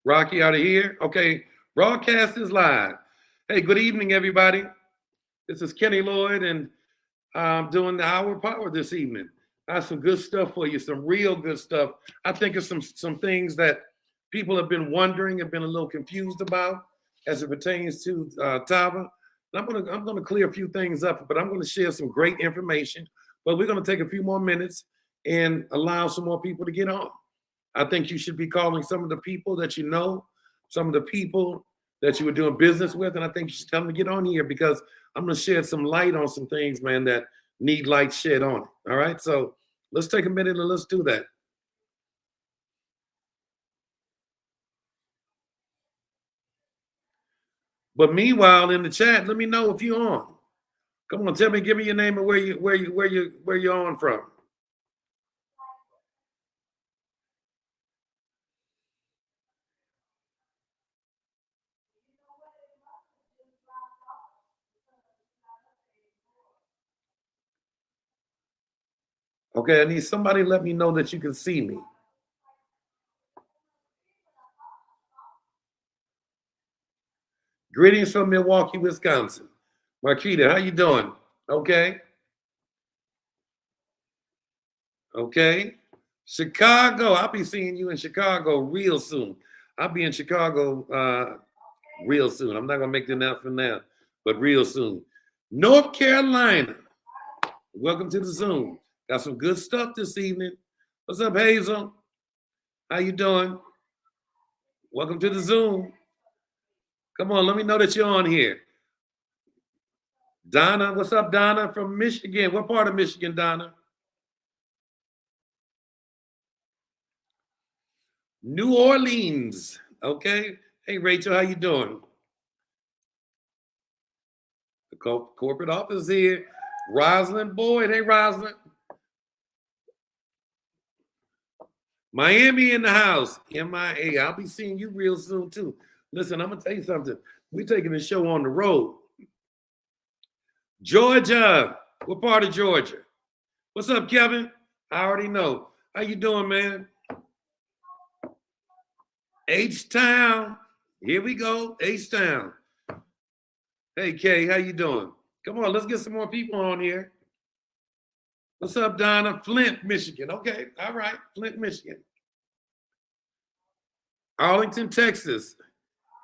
Rocky out of here. Okay, broadcast is live. Hey, good evening, everybody. This is Kenny Lloyd, and I'm doing the Hour of Power this evening. I have some good stuff for you, some real good stuff. I think it's some things that people have been wondering, have been a little confused about as it pertains to Tava. And I'm gonna clear a few things up, but I'm gonna share some great information. But we're gonna take a few more minutes and allow some more people to get on. I think you should be calling some of the people that you know, some of the people that you were doing business with, and I think you should tell them to get on here because I'm going to shed some light on some things, man, that need light shed on it. All right, so let's take a minute and let's do that. But meanwhile, in the chat, let me know if you're on. Come on, tell me, give me your name and where you're on from. Okay, I need somebody to let me know that you can see me. Greetings from Milwaukee, Wisconsin. Marquita, how you doing? Okay. Okay. Chicago. I'll be seeing you in Chicago real soon. I'll be in Chicago real soon. I'm not gonna make the announcement now, but real soon. North Carolina. Welcome to the Zoom. Got some good stuff this evening. What's up, Hazel? How you doing? Welcome to the Zoom. Come on, let me know that you're on here. Donna, what's up, Donna from Michigan? What part of Michigan, Donna? New Orleans. Okay. Hey, Rachel, how you doing? The corporate office here. Rosalind Boyd. Hey, Rosalind. Miami in the house. MIA. I'll be seeing you real soon, too. Listen, I'm going to tell you something. We're taking the show on the road. Georgia. What part of Georgia? What's up, Kevin? I already know. How you doing, man? H-Town. Here we go. H-Town. Hey, Kay, how you doing? Come on, let's get some more people on here. What's up, Donna? Flint, Michigan. Okay, all right. Flint, Michigan. Arlington, Texas.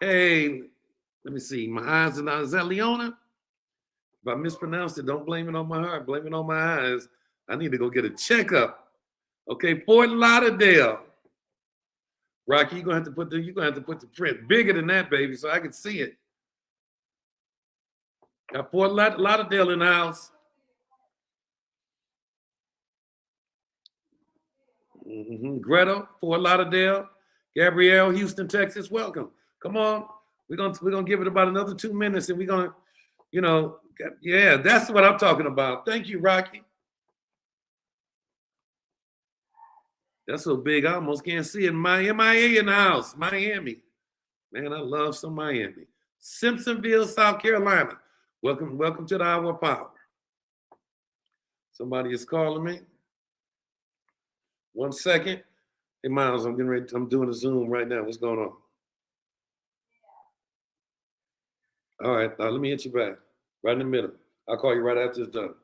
Hey, let me see. My eyes are not. Is that Leona? If I mispronounced it, don't blame it on my heart. Blame it on my eyes. I need to go get a checkup. Okay, Fort Lauderdale. Rocky, you're gonna have to put the print bigger than that, baby, so I can see it. Got Fort Lauderdale in the house. Greta, Fort Lauderdale. Gabrielle, Houston, Texas. Welcome. Come on. We're gonna give it about another 2 minutes, and we're gonna, yeah, that's what I'm talking about. Thank you, Rocky. That's so big, I almost can't see it. MIA in the house, Miami. Man, I love some Miami. Simpsonville, South Carolina. Welcome to the Hour of Power. Somebody is calling me. 1 second. Hey, Miles, I'm doing a Zoom right now. What's going on? All right, let me hit you back. Right in the middle. I'll call you right after it's done.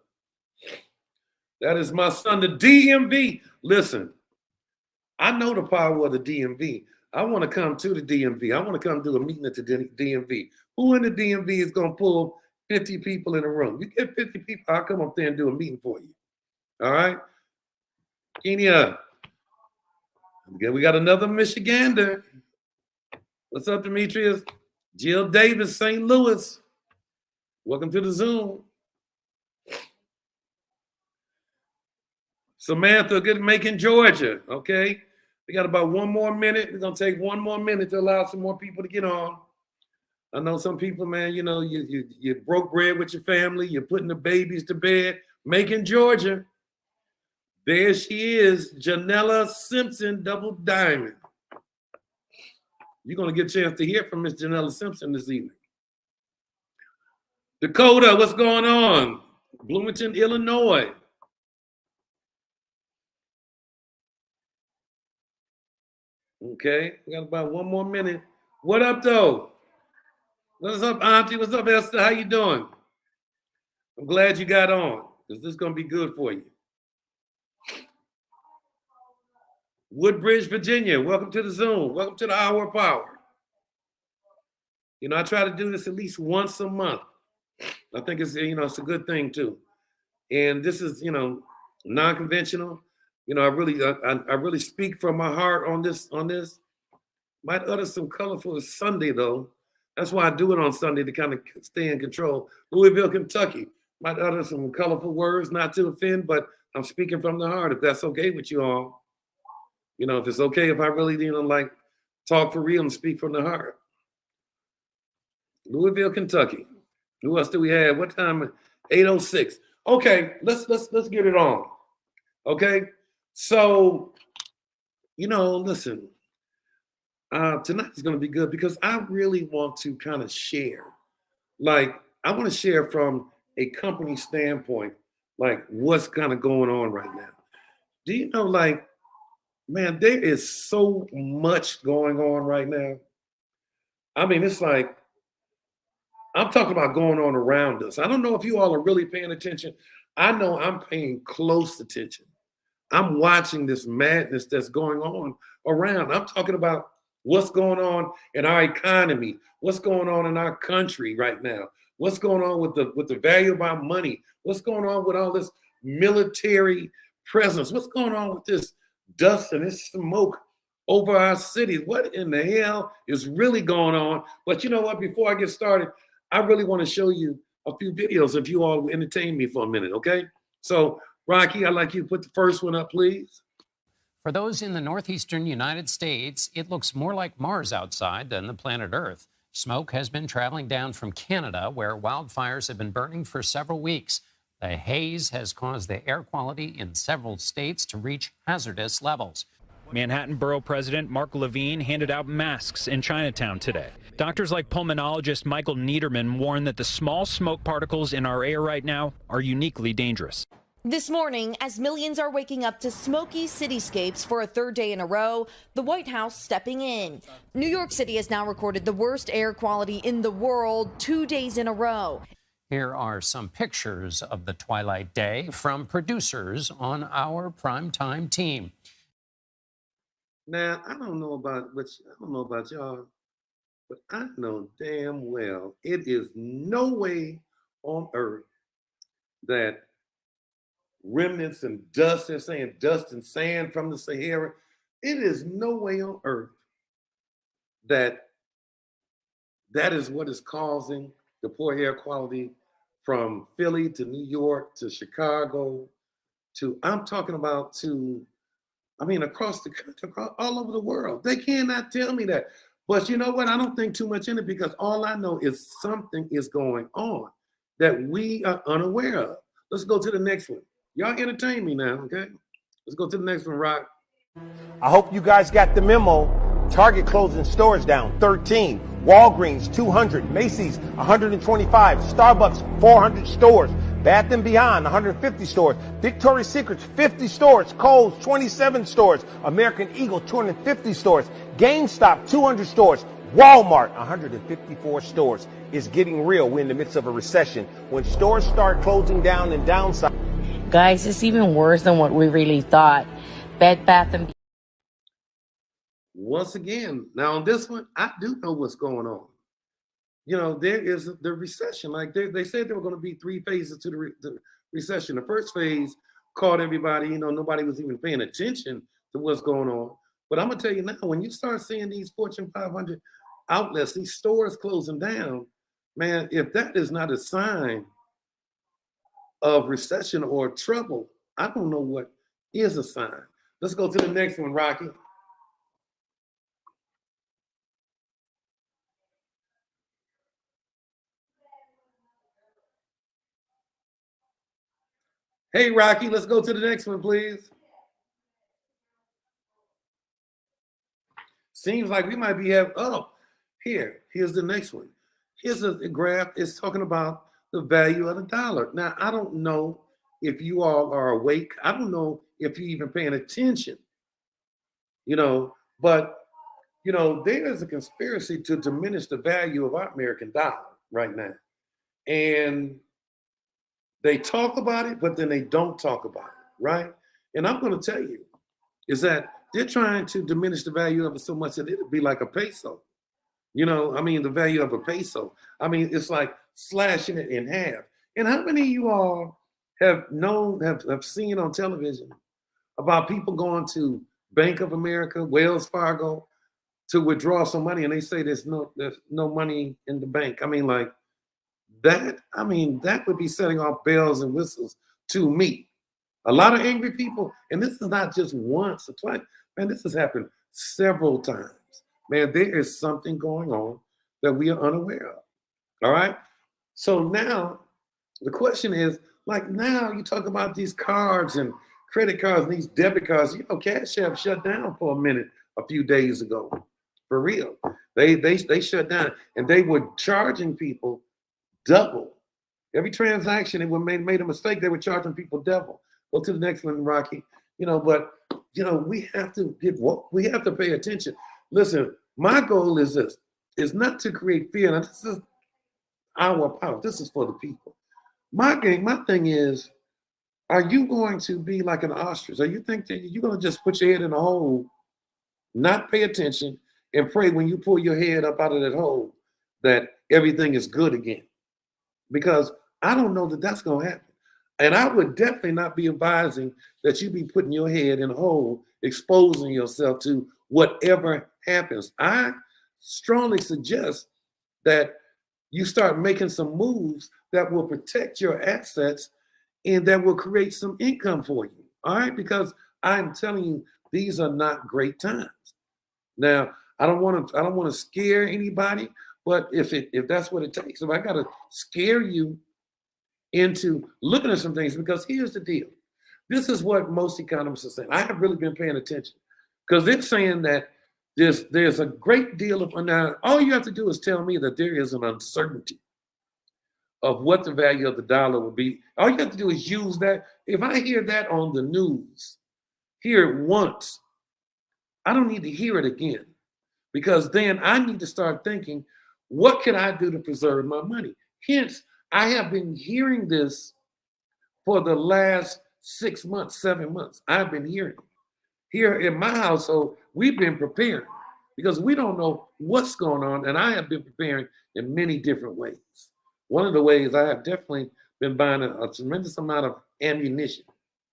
That is my son, the DMV. Listen, I know the power of the DMV. I want to come to the DMV. I want to come do a meeting at the DMV. Who in the DMV is going to pull 50 people in a room? You get 50 people, I'll come up there and do a meeting for you. All right? Kenya. Again, we got another Michigander. What's up, Demetrius? Jill Davis, St. Louis. Welcome to the Zoom. Samantha, good Macon, Georgia. Okay. We got about 1 more minute. We're going to take 1 more minute to allow some more people to get on. I know some people, man, you broke bread with your family. You're putting the babies to bed. Macon, Georgia. There she is, Janella Simpson, double diamond. You're going to get a chance to hear from Miss Janella Simpson this evening. Dakota, what's going on? Bloomington, Illinois. Okay, we got about 1 more minute. What up, though? What's up, Auntie? What's up, Esther? How you doing? I'm glad you got on because this is gonna be good for you. Woodbridge, Virginia. Welcome to the Zoom. Welcome to the Hour of Power. You know, I try to do this at least once a month. I think it's it's a good thing too. And this is non-conventional. I really speak from my heart on this. Might utter some colorful Sunday though. That's why I do it on Sunday to kind of stay in control. Louisville, Kentucky. Might utter some colorful words, not to offend, but I'm speaking from the heart. If that's okay with you all, if it's okay if I really like talk for real and speak from the heart. Louisville, Kentucky. Who else do we have? What time? 8:06. Okay, let's get it on. Okay, so listen. Tonight is going to be good because I really want to kind of share. Like, I want to share from a company standpoint, like what's kind of going on right now. Do you know, like, man, there is so much going on right now. I mean, it's like, I'm talking about going on around us. I don't know if you all are really paying attention. I know I'm paying close attention. I'm watching this madness that's going on around. I'm talking about what's going on in our economy, what's going on in our country right now, what's going on with the value of our money, what's going on with all this military presence, what's going on with this dust and this smoke over our cities. What in the hell is really going on? But you know what? Before I get started, I really want to show you a few videos if you all entertain me for a minute, okay? So, Rocky, I'd like you to put the first one up, please. For those in the northeastern United States, it looks more like Mars outside than the planet Earth. Smoke has been traveling down from Canada, where wildfires have been burning for several weeks. The haze has caused the air quality in several states to reach hazardous levels. Manhattan Borough President Mark Levine handed out masks in Chinatown today. Doctors like pulmonologist Michael Niederman warn that the small smoke particles in our air right now are uniquely dangerous. This morning, as millions are waking up to smoky cityscapes for a third day in a row, the White House stepping in. New York City has now recorded the worst air quality in the world 2 days in a row. Here are some pictures of the twilight day from producers on our primetime team. Now, I don't know about y'all, but I know damn well it is no way on earth that remnants and dust, they're saying dust and sand from the Sahara. It is no way on earth that is what is causing the poor air quality from Philly to New York to Chicago I'm talking about across the country, all over the world. They cannot tell me that. But you know what? I don't think too much in it because all I know is something is going on that we are unaware of. Let's go to the next one. Y'all entertain me now, okay? Let's go to the next one, Rock. I hope you guys got the memo. Target closing stores down 13, Walgreens 200, Macy's 125, Starbucks 400 stores, Bath & Beyond 150 stores, Victoria's Secrets 50 stores, Kohl's 27 stores, American Eagle 250 stores, GameStop 200 stores, Walmart 154 stores. It's getting real. We're in the midst of a recession. When stores start closing down and downsizing. Guys, it's even worse than what we really thought. Bed Bath & Beyond. Once again, now on this one, I do know what's going on. There is the recession. Like they said there were going to be 3 phases to the recession. The first phase caught everybody, nobody was even paying attention to what's going on. But I'm going to tell you now, when you start seeing these Fortune 500 outlets, these stores closing down, man, if that is not a sign of recession or trouble, I don't know what is a sign. Let's go to the next one, Rocky. Hey, Rocky, let's go to the next one, please. Seems like we might be here's the next one. Here's a graph. It's talking about the value of the dollar. Now, I don't know if you all are awake. I don't know if you're even paying attention, but there is a conspiracy to diminish the value of our American dollar right now. And they talk about it, but then they don't talk about it, right? And I'm going to tell you is that they're trying to diminish the value of it so much that it'll be like a peso. The value of a peso. It's like slashing it in half. And how many of you all have seen on television about people going to Bank of America, Wells Fargo to withdraw some money, and they say there's no money in the bank? That would be setting off bells and whistles to me. A lot of angry people, and this is not just once or twice. Man, this has happened several times. Man, there is something going on that we are unaware of. All right. So now the question is, now you talk about these cards and credit cards and these debit cards. Cash App shut down for a minute a few days ago. For real. They shut down, and they were charging people double. Every transaction, it made a mistake, they were charging people double. Go to the next one, Rocky. But we have to we have to pay attention. Listen, my goal is this: is not to create fear. Now, this is our power. This is for the people. My thing is, are you going to be like an ostrich? Or you think that you're going to just put your head in a hole, not pay attention, and pray when you pull your head up out of that hole that everything is good again? Because I don't know that that's going to happen. And I would definitely not be advising that you be putting your head in a hole, exposing yourself to whatever happens. I strongly suggest that you start making some moves that will protect your assets and that will create some income for you. All right, because I'm telling you, these are not great times. Now, I don't want to scare anybody, but if that's what it takes, if I got to scare you into looking at some things, because here's the deal. This is what most economists are saying. I have really been paying attention because they're saying that there's a great deal of, now all you have to do is tell me that there is an uncertainty of what the value of the dollar will be. All you have to do is use that. If I hear that on the news, hear it once, I don't need to hear it again, because then I need to start thinking, what can I do to preserve my money? Hence, I have been hearing this for the last 6 months, 7 months. I've been hearing it. Here in my household, we've been preparing because we don't know what's going on. And I have been preparing in many different ways. One of the ways I have definitely been buying a tremendous amount of ammunition.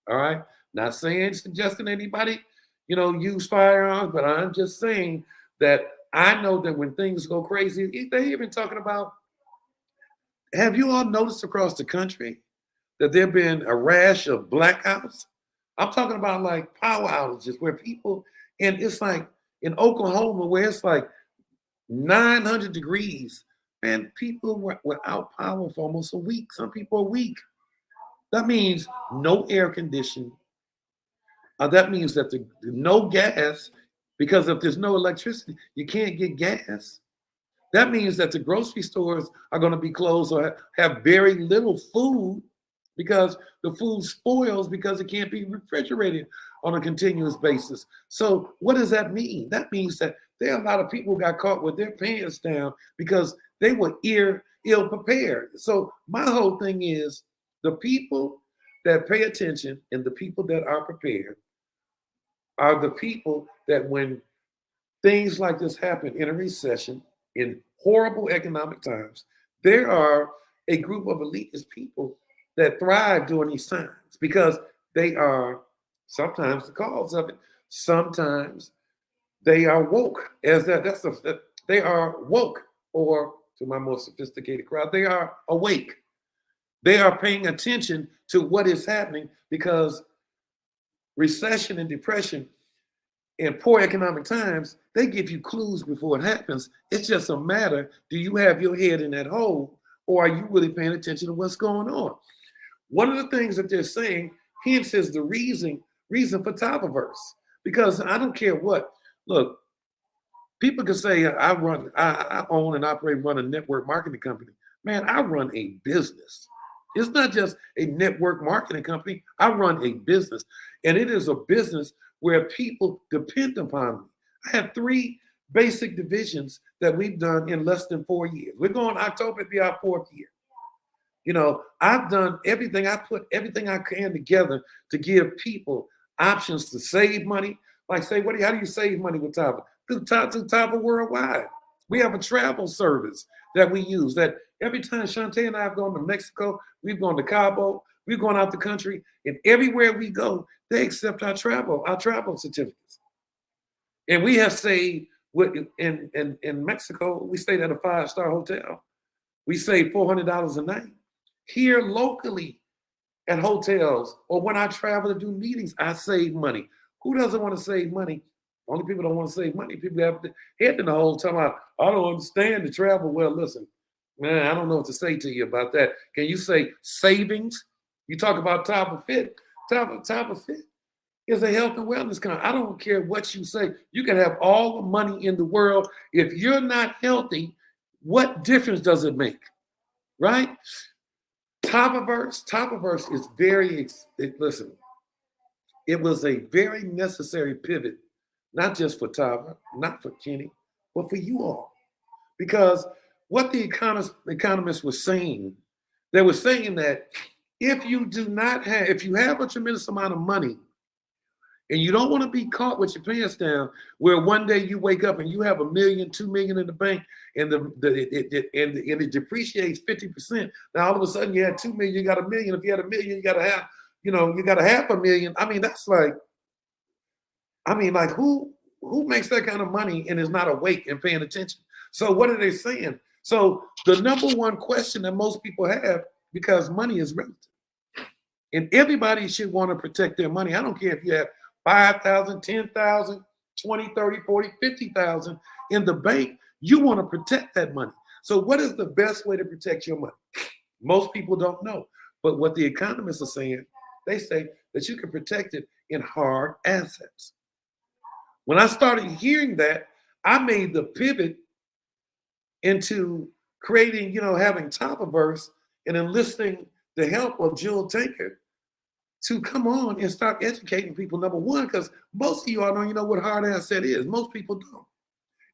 All right. Not suggesting anybody, use firearms, but I'm just saying that I know that when things go crazy, they're even talking about, have you all noticed across the country that there have been a rash of blackouts? I'm talking about like power outages where people, and it's like in Oklahoma where it's like 900 degrees, and people were without power for almost a week. Some people a week. That means no air conditioning. That means that no gas, because if there's no electricity, you can't get gas. That means that the grocery stores are going to be closed or have very little food because the food spoils because it can't be refrigerated on a continuous basis. So what does that mean? That means that there are a lot of people who got caught with their pants down because they were ill prepared. So my whole thing is the people that pay attention and the people that are prepared are the people that when things like this happen in a recession, in horrible economic times, there are a group of elitist people that thrive during these times because they are sometimes the cause of it. Sometimes they are woke. They are woke, or to my more sophisticated crowd, they are awake. They are paying attention to what is happening because recession and depression in poor economic times, they give you clues before it happens. It's just a matter, do you have your head in that hole or are you really paying attention to what's going on? One of the things that they're saying, hence is the reason for Tavaverse. Because I don't care what, look, people can say I own and operate, run a network marketing company. Man, I run a business. It's not just a network marketing company. I run a business. And it is a business where people depend upon me. I have 3 basic divisions that we've done in less than 4 years. We're going October to be our 4th year. You know, I've done everything. I put everything I can together to give people options to save money. Like say, how do you save money with Tava? Through Tava Worldwide. We have a travel service that we use that every time Shantae and I have gone to Mexico, we've gone to Cabo, we've gone out the country, and everywhere we go, they accept our travel certificates. And we have saved in Mexico, we stayed at a 5-star hotel. We saved $400 a night. Here locally at hotels or when I travel to do meetings, I save money. Who doesn't want to save money? Only people don't want to save money. People have head in the hole talking about, I don't understand the travel. Well, listen, man, I don't know what to say to you about that. Can you say savings? You talk about Tava Fit. Tava Fit is a health and wellness company. I don't care what you say. You can have all the money in the world. If you're not healthy, what difference does it make? Right? Tavaverse is listen, it was a very necessary pivot, not just for Tava, not for Kenny, but for you all. Because what the economists were saying, they were saying that if you have a tremendous amount of money and you don't want to be caught with your pants down, where one day you wake up and you have $1 million, $2 million in the bank, and it depreciates 50%. Now all of a sudden you had $2 million, you got $1 million. If you had $1 million, you got $500,000. I mean, that's like, who makes that kind of money and is not awake and paying attention? So what are they saying? So the number one question that most people have, because money is relative, and everybody should want to protect their money. I don't care if you have 5,000, 10,000, 20, 30, 40, 50,000 in the bank, you want to protect that money. So what is the best way to protect your money? Most people don't know. But what the economists are saying, they say that you can protect it in hard assets. When I started hearing that, I made the pivot into creating, having Tavaverse and enlisting the help of Jill Taker to come on and start educating people. Number one, because most of you all don't even know what hard asset is. Most people don't.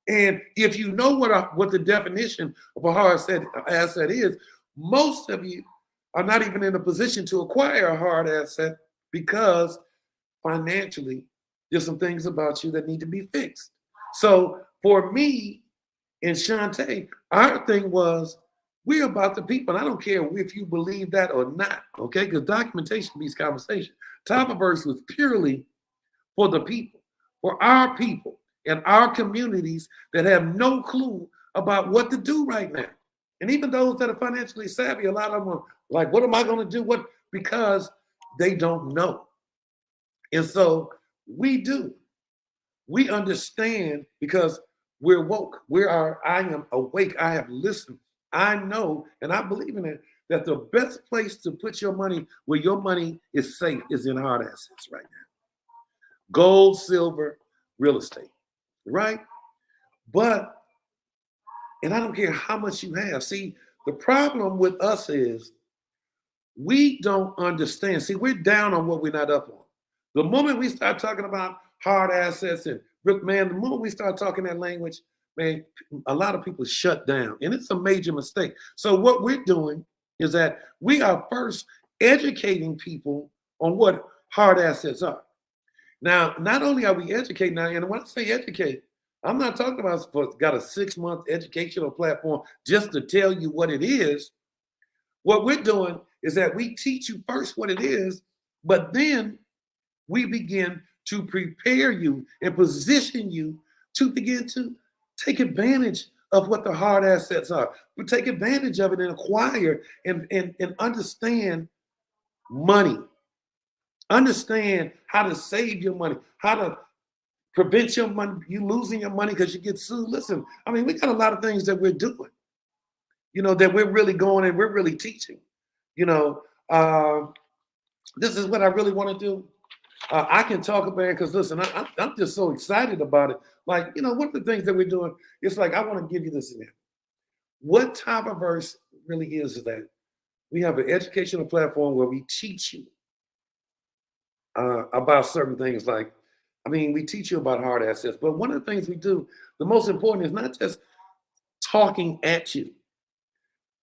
And if you know what the definition of a hard asset is, most of you are not even in a position to acquire a hard asset because financially, there's some things about you that need to be fixed. So for me and Shantae, our thing was, we're about the people. And I don't care if you believe that or not, okay? Because documentation beats conversation. Tavaverse was purely for the people, for our people and our communities that have no clue about what to do right now. And even those that are financially savvy, a lot of them are like, what am I going to do? Because they don't know. And so we do. We understand because we're woke. I am awake. I have listened. I know, and I believe in it, that the best place to put your money where your money is safe is in hard assets right now. Gold, silver, real estate, right? But, and I don't care how much you have. See, the problem with us is we don't understand. See, we're down on what we're not up on. The moment we start talking about hard assets and, man, the moment we start talking that language, man, a lot of people shut down, and it's a major mistake. So what we're doing is that we are first educating people on what hard assets are. Now, not only are we educating now, and when I say educate, I'm not talking about got a 6-month educational platform just to tell you what it is. What we're doing is that we teach you first what it is, but then we begin to prepare you and position you to begin to take advantage of what the hard assets are. We take advantage of it and acquire and understand money. Understand how to save your money, how to prevent your money, you losing your money because you get sued. Listen, I mean, we got a lot of things that we're doing, that we're really going and we're really teaching. This is what I really want to do. I can talk about it because, listen, I'm just so excited about it. Like, one of the things that we're doing, it's like, I want to give you this example. What Tavaverse really is that we have an educational platform where we teach you about certain things like I mean, we teach you about hard assets, but one of the things we do, the most important is not just talking at you.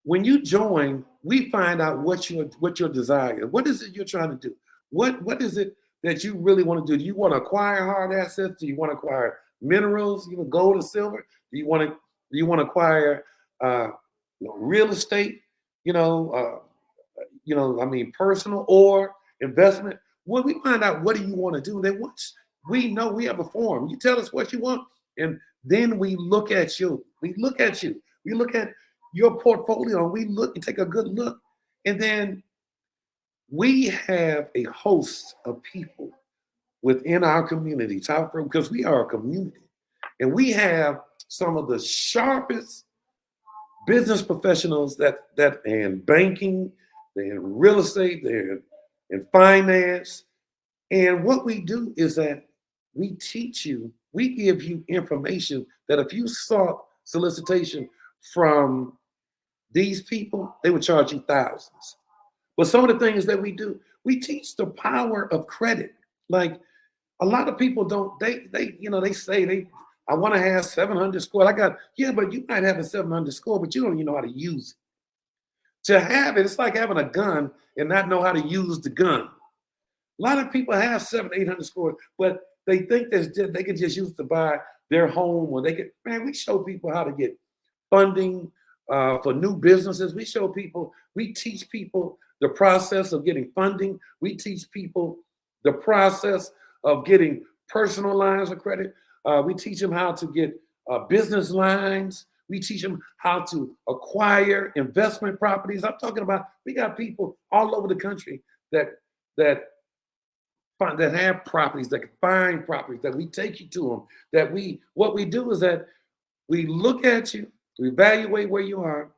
When you join, we find out what your desire is. What is it you're trying to do? What is it that you really want to do? Do you want to acquire hard assets? Do you want to acquire minerals, gold and silver? Do you want to acquire real estate? Personal or investment. Well, we find out what do you want to do. Then once we know, we have a form. You tell us what you want, and then we look at you. We look at you. We look at your portfolio. We look and take a good look, and then we have a host of people within our community, because we are a community, and we have some of the sharpest business professionals that in banking, they're in real estate, they're in finance. And what we do is that we teach you, we give you information that if you sought solicitation from these people, they would charge you thousands. But some of the things that we do, we teach the power of credit. Like a lot of people don't, they say I want to have 700 score. But you might have a 700 score, but you don't even know how to use it. To have it, it's like having a gun and not know how to use the gun. A lot of people have 700, 800 scores, but they think they can just use it to buy their home, or we show people how to get funding for new businesses. We teach people the process of getting funding. We teach people the process of getting personal lines of credit. We teach them how to get business lines. We teach them how to acquire investment properties. I'm talking about, we got people all over the country that have properties, that can find properties, that we take you to them. What we do is that we look at you, we evaluate where you are,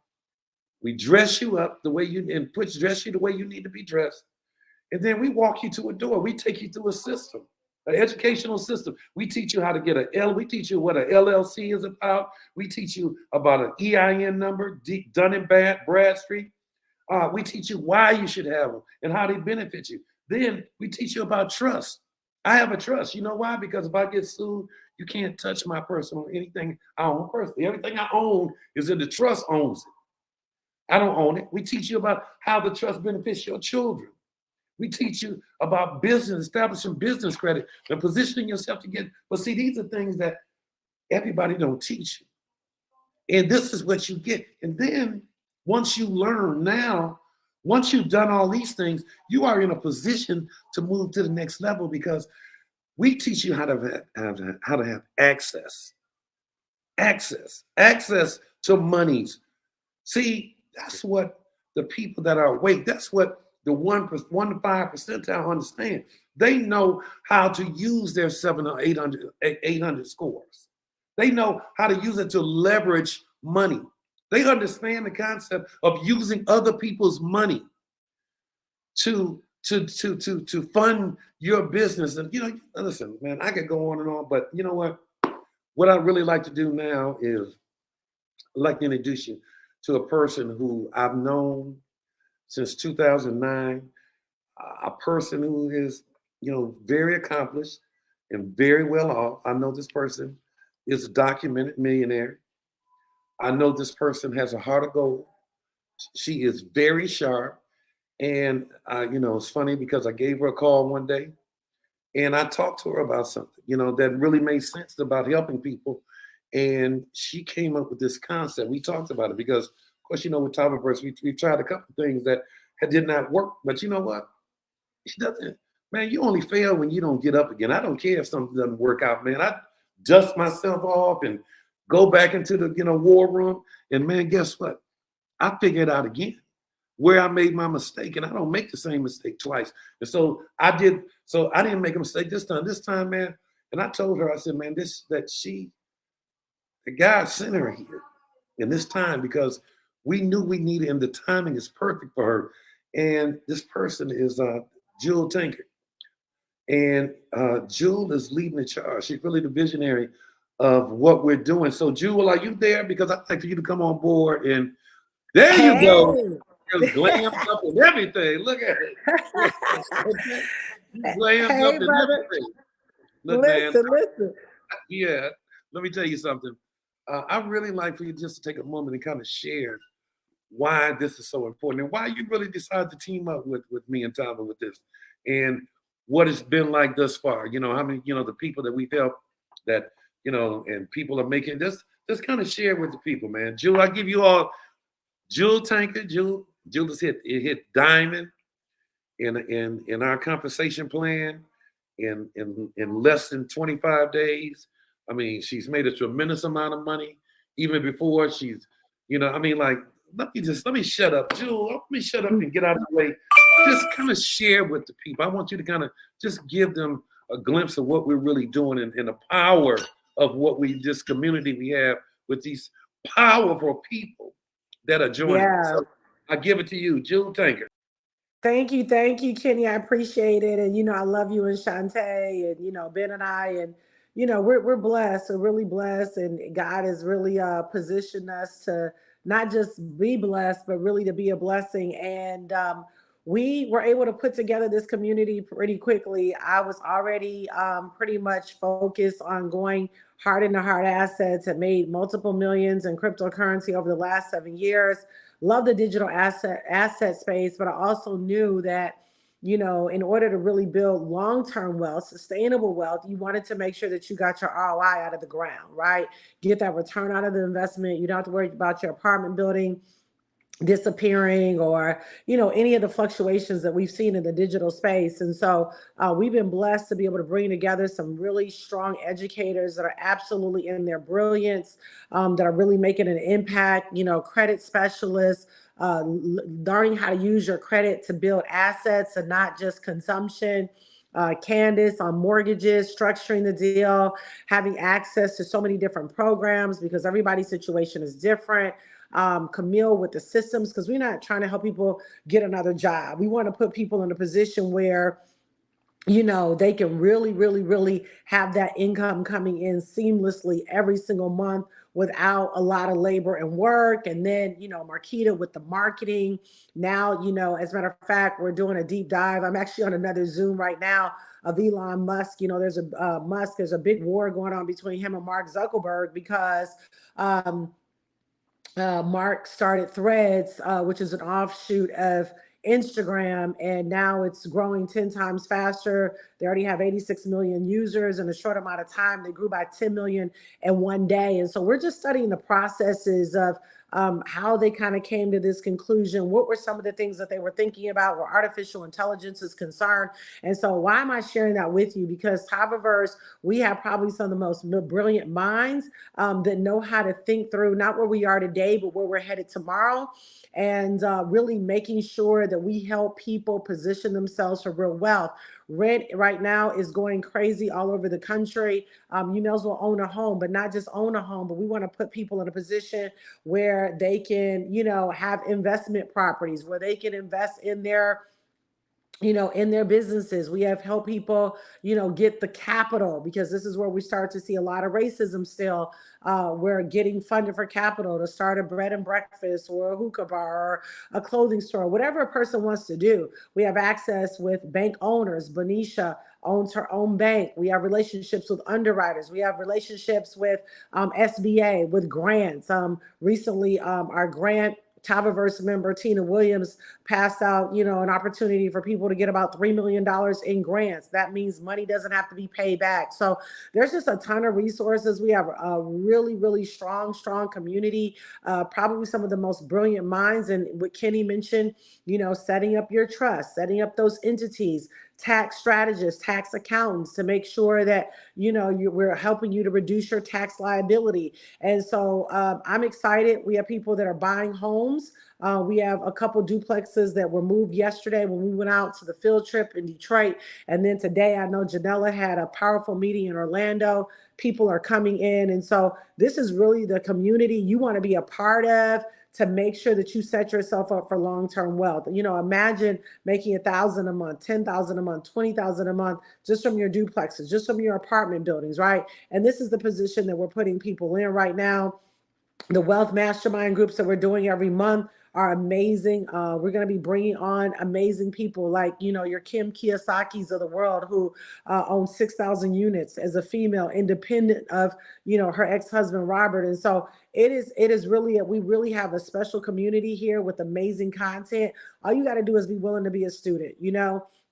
we dress you up dress you the way you need to be dressed, and then we walk you to a door. We take you through a system, an educational system. We teach you how to get we teach you what an LLC is about. We teach you about an EIN number, Dun & Bradstreet. We teach you why you should have them and how they benefit you. Then we teach you about trust. I have a trust. You know why? Because if I get sued, you can't touch my personal, anything I own personally. Everything I own is in the trust owns it. I don't own it. We teach you about how the trust benefits your children. We teach you about business, establishing business credit, and positioning yourself to get. But see, these are things that everybody don't teach you. And this is what you get. And then once you learn once you've done all these things, you are in a position to move to the next level, because we teach you how to have access to monies. See, that's what the people that are awake, that's what the 1 to 5 percentile understand. They know how to use their 700 or 800 scores. They know how to use it to leverage money. They understand the concept of using other people's money to fund your business. And listen, man, I could go on and on, but you know what? What I really like to do now is I'd like to introduce you to a person who I've known since 2009, a person who is, very accomplished and very well off. I know this person is a documented millionaire. I know this person has a heart of gold. She is very sharp. And, it's funny because I gave her a call one day and I talked to her about something, that really made sense about helping people. And she came up with this concept. We talked about it because, of course, with Tava Nation, we've tried a couple of things that did not work. But you know what? It doesn't. Man, you only fail when you don't get up again. I don't care if something doesn't work out, man. I dust myself off and go back into the war room. And man, guess what? I figure it out again where I made my mistake, and I don't make the same mistake twice. And so I didn't make a mistake this time. This time, man, and I told her, I said, man, the God sent her here in this time because we knew we needed, and the timing is perfect for her. And this person is Jewel Tankard. And Jewel is leading the charge. She's really the visionary of what we're doing. So Jewel, are you there? Because I'd like for you to come on board. And there you go. Glammed up and everything. Look at it. Glammed up and everything. Look, man, Listen. yeah, let me tell you something. I really like for you just to take a moment and kind of share why this is so important and why you really decided to team up with me and Tava with this, and what it's been like thus far. You know, how many, the people that we've helped that, and people are making this, just kind of share with the people, man. Jewel, I give you all Jewel Tanker. Jewel has hit diamond in our compensation plan in less than 25 days. I mean, she's made a tremendous amount of money even before she's, I mean, like, let me shut up, Jewel. Let me shut up and get out of the way. Just kind of share with the people. I want you to kind of just give them a glimpse of what we're really doing and the power of this community we have with these powerful people that are joining us. Yeah. So I give it to you, Jewel Tanker. Thank you, Kenny. I appreciate it. And I love you and Shantae and Ben and I, and we're blessed. We're really blessed, and God has really positioned us to not just be blessed, but really to be a blessing. And we were able to put together this community pretty quickly. I was already pretty much focused on going hard into hard assets, and made multiple millions in cryptocurrency over the last 7 years. Love the digital asset space, but I also knew that, in order to really build long-term wealth, sustainable wealth, you wanted to make sure that you got your ROI out of the ground, right? Get that return out of the investment. You don't have to worry about your apartment building disappearing, or any of the fluctuations that we've seen in the digital space. And so we've been blessed to be able to bring together some really strong educators that are absolutely in their brilliance, that are really making an impact, credit specialists, learning how to use your credit to build assets and not just consumption. Candace on mortgages, structuring the deal, having access to so many different programs because everybody's situation is different. Camille with the systems, because we're not trying to help people get another job. We want to put people in a position where they can really, really, really have that income coming in seamlessly every single month without a lot of labor and work. And then, Marquita with the marketing. Now, as a matter of fact, we're doing a deep dive. I'm actually on another Zoom right now of Elon Musk. There's a big war going on between him and Mark Zuckerberg because Mark started Threads, which is an offshoot of Instagram, and now it's growing 10 times faster. They already have 86 million users in a short amount of time. They grew by 10 million in one day. And so we're just studying the processes of how they kind of came to this conclusion. What were some of the things that they were thinking about where artificial intelligence is concerned? And so why am I sharing that with you? Because Tavaverse, we have probably some of the most brilliant minds that know how to think through not where we are today, but where we're headed tomorrow. And really making sure that we help people position themselves for real wealth. Rent right now is going crazy all over the country. You may as well own a home, but not just own a home, but we want to put people in a position where they can, have investment properties, where they can invest in their in their businesses. We have helped people, get the capital, because this is where we start to see a lot of racism still. We're getting funded for capital to start a bread and breakfast or a hookah bar or a clothing store, whatever a person wants to do. We have access with bank owners. Benicia owns her own bank. We have relationships with underwriters. We have relationships with SBA, with grants. Recently, our grant Tavaverse member Tina Williams passed out, an opportunity for people to get about $3 million in grants. That means money doesn't have to be paid back. So there's just a ton of resources. We have a really, really strong community, probably some of the most brilliant minds. And what Kenny mentioned, setting up your trust, setting up those entities, tax strategists, tax accountants, to make sure that, we're helping you to reduce your tax liability. And so I'm excited. We have people that are buying homes. We have a couple duplexes that were moved yesterday when we went out to the field trip in Detroit. And then today, I know Janella had a powerful meeting in Orlando. People are coming in. And so this is really the community you want to be a part of, to make sure that you set yourself up for long-term wealth. Imagine making 1,000 a month, 10,000 a month, 20,000 a month, just from your duplexes, just from your apartment buildings, right? And this is the position that we're putting people in right now. The wealth mastermind groups that we're doing every month are amazing. We're going to be bringing on amazing people like, your Kim Kiyosaki's of the world, who owns 6,000 units as a female, independent of, her ex-husband, Robert. And so it is really, we really have a special community here with amazing content. All you got to do is be willing to be a student,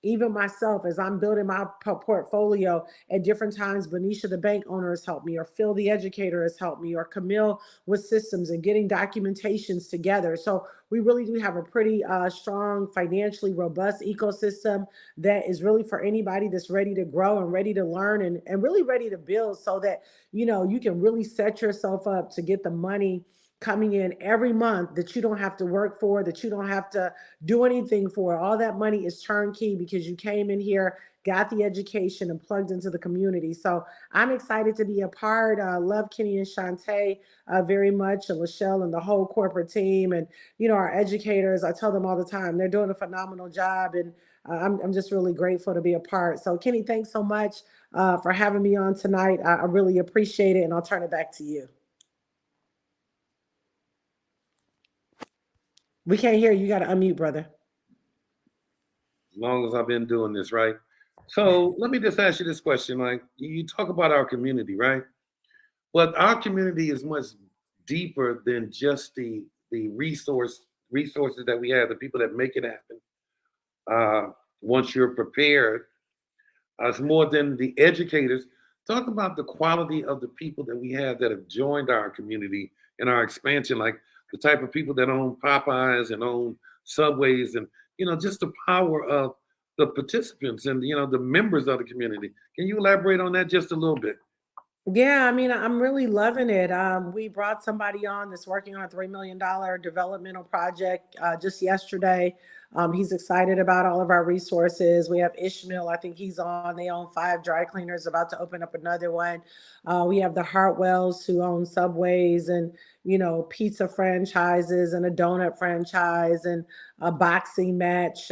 even myself, as I'm building my portfolio at different times. Benicia, the bank owner, has helped me, or Phil, the educator, has helped me, or Camille with systems and getting documentations together. So we really do have a pretty strong, financially robust ecosystem that is really for anybody that's ready to grow and ready to learn, and really ready to build, so that, you can really set yourself up to get the money coming in every month that you don't have to work for, that you don't have to do anything for. All that money is turnkey because you came in here, got the education, and plugged into the community. So I'm excited to be a part. Love Kenny and Shantae very much, and Lachelle and the whole corporate team, and our educators. I tell them all the time, they're doing a phenomenal job, and I'm just really grateful to be a part. So Kenny, thanks so much for having me on tonight. I really appreciate it, and I'll turn it back to you. We can't hear you. You got to unmute, brother. As long as I've been doing this, right? So let me just ask you this question. Like, you talk about our community, right? But our community is much deeper than just the resources that we have, the people that make it happen. Once you're prepared, it's more than the educators. Talk about the quality of the people that we have that have joined our community in our expansion, like the type of people that own Popeyes and own Subways, and just the power of the participants and the members of the community. Can you elaborate on that just a little bit? Yeah, I mean, I'm really loving it. We brought somebody on that's working on a $3 million developmental project just yesterday. He's excited about all of our resources. We have Ishmael, I think he's on. They own 5 dry cleaners, about to open up another one. We have the Hartwells, who own Subways and, pizza franchises and a donut franchise and a boxing match.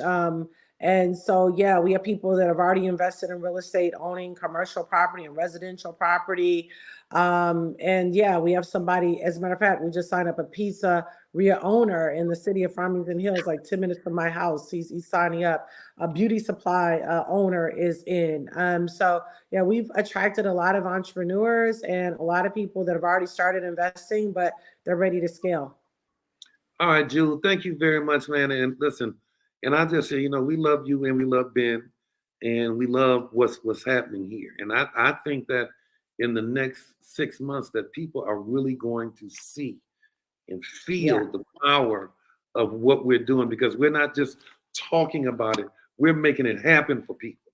And so, yeah, we have people that have already invested in real estate, owning commercial property and residential property. And yeah, we have somebody, as a matter of fact, we just signed up a pizzeria owner in the city of Farmington Hills, like 10 minutes from my house. He's signing up. A beauty supply owner is in. So yeah, we've attracted a lot of entrepreneurs and a lot of people that have already started investing, but they're ready to scale. All right, Jewel, thank you very much, man. And listen, and I just say, we love you and we love Ben, and we love what's happening here. And I think that in the next 6 months that people are really going to see and feel the power of what we're doing, because we're not just talking about it, we're making it happen for people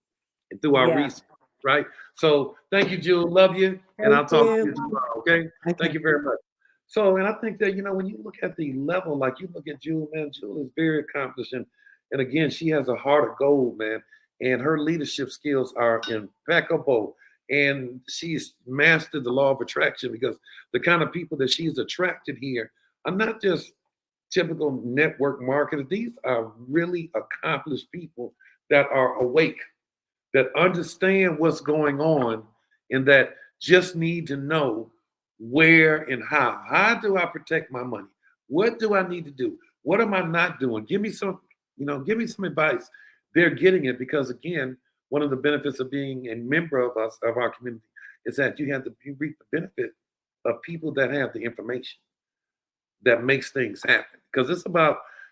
and through our research, right? So thank you, Jewel. Love you. And I'll talk to you tomorrow, okay? Thank you very much. So, and I think that, when you look at the level, like you look at Jewel, man, Jewel is very accomplished. And again, she has a heart of gold, man. And her leadership skills are impeccable. And she's mastered the law of attraction, because the kind of people that she's attracted here are not just typical network marketers. These are really accomplished people that are awake, that understand what's going on, and that just need to know where and how. How do I protect my money? What do I need to do? What am I not doing? Give me some advice. They're getting it because, again, one of the benefits of being a member of our community, is that you reap the benefit of people that have the information that makes things happen. Because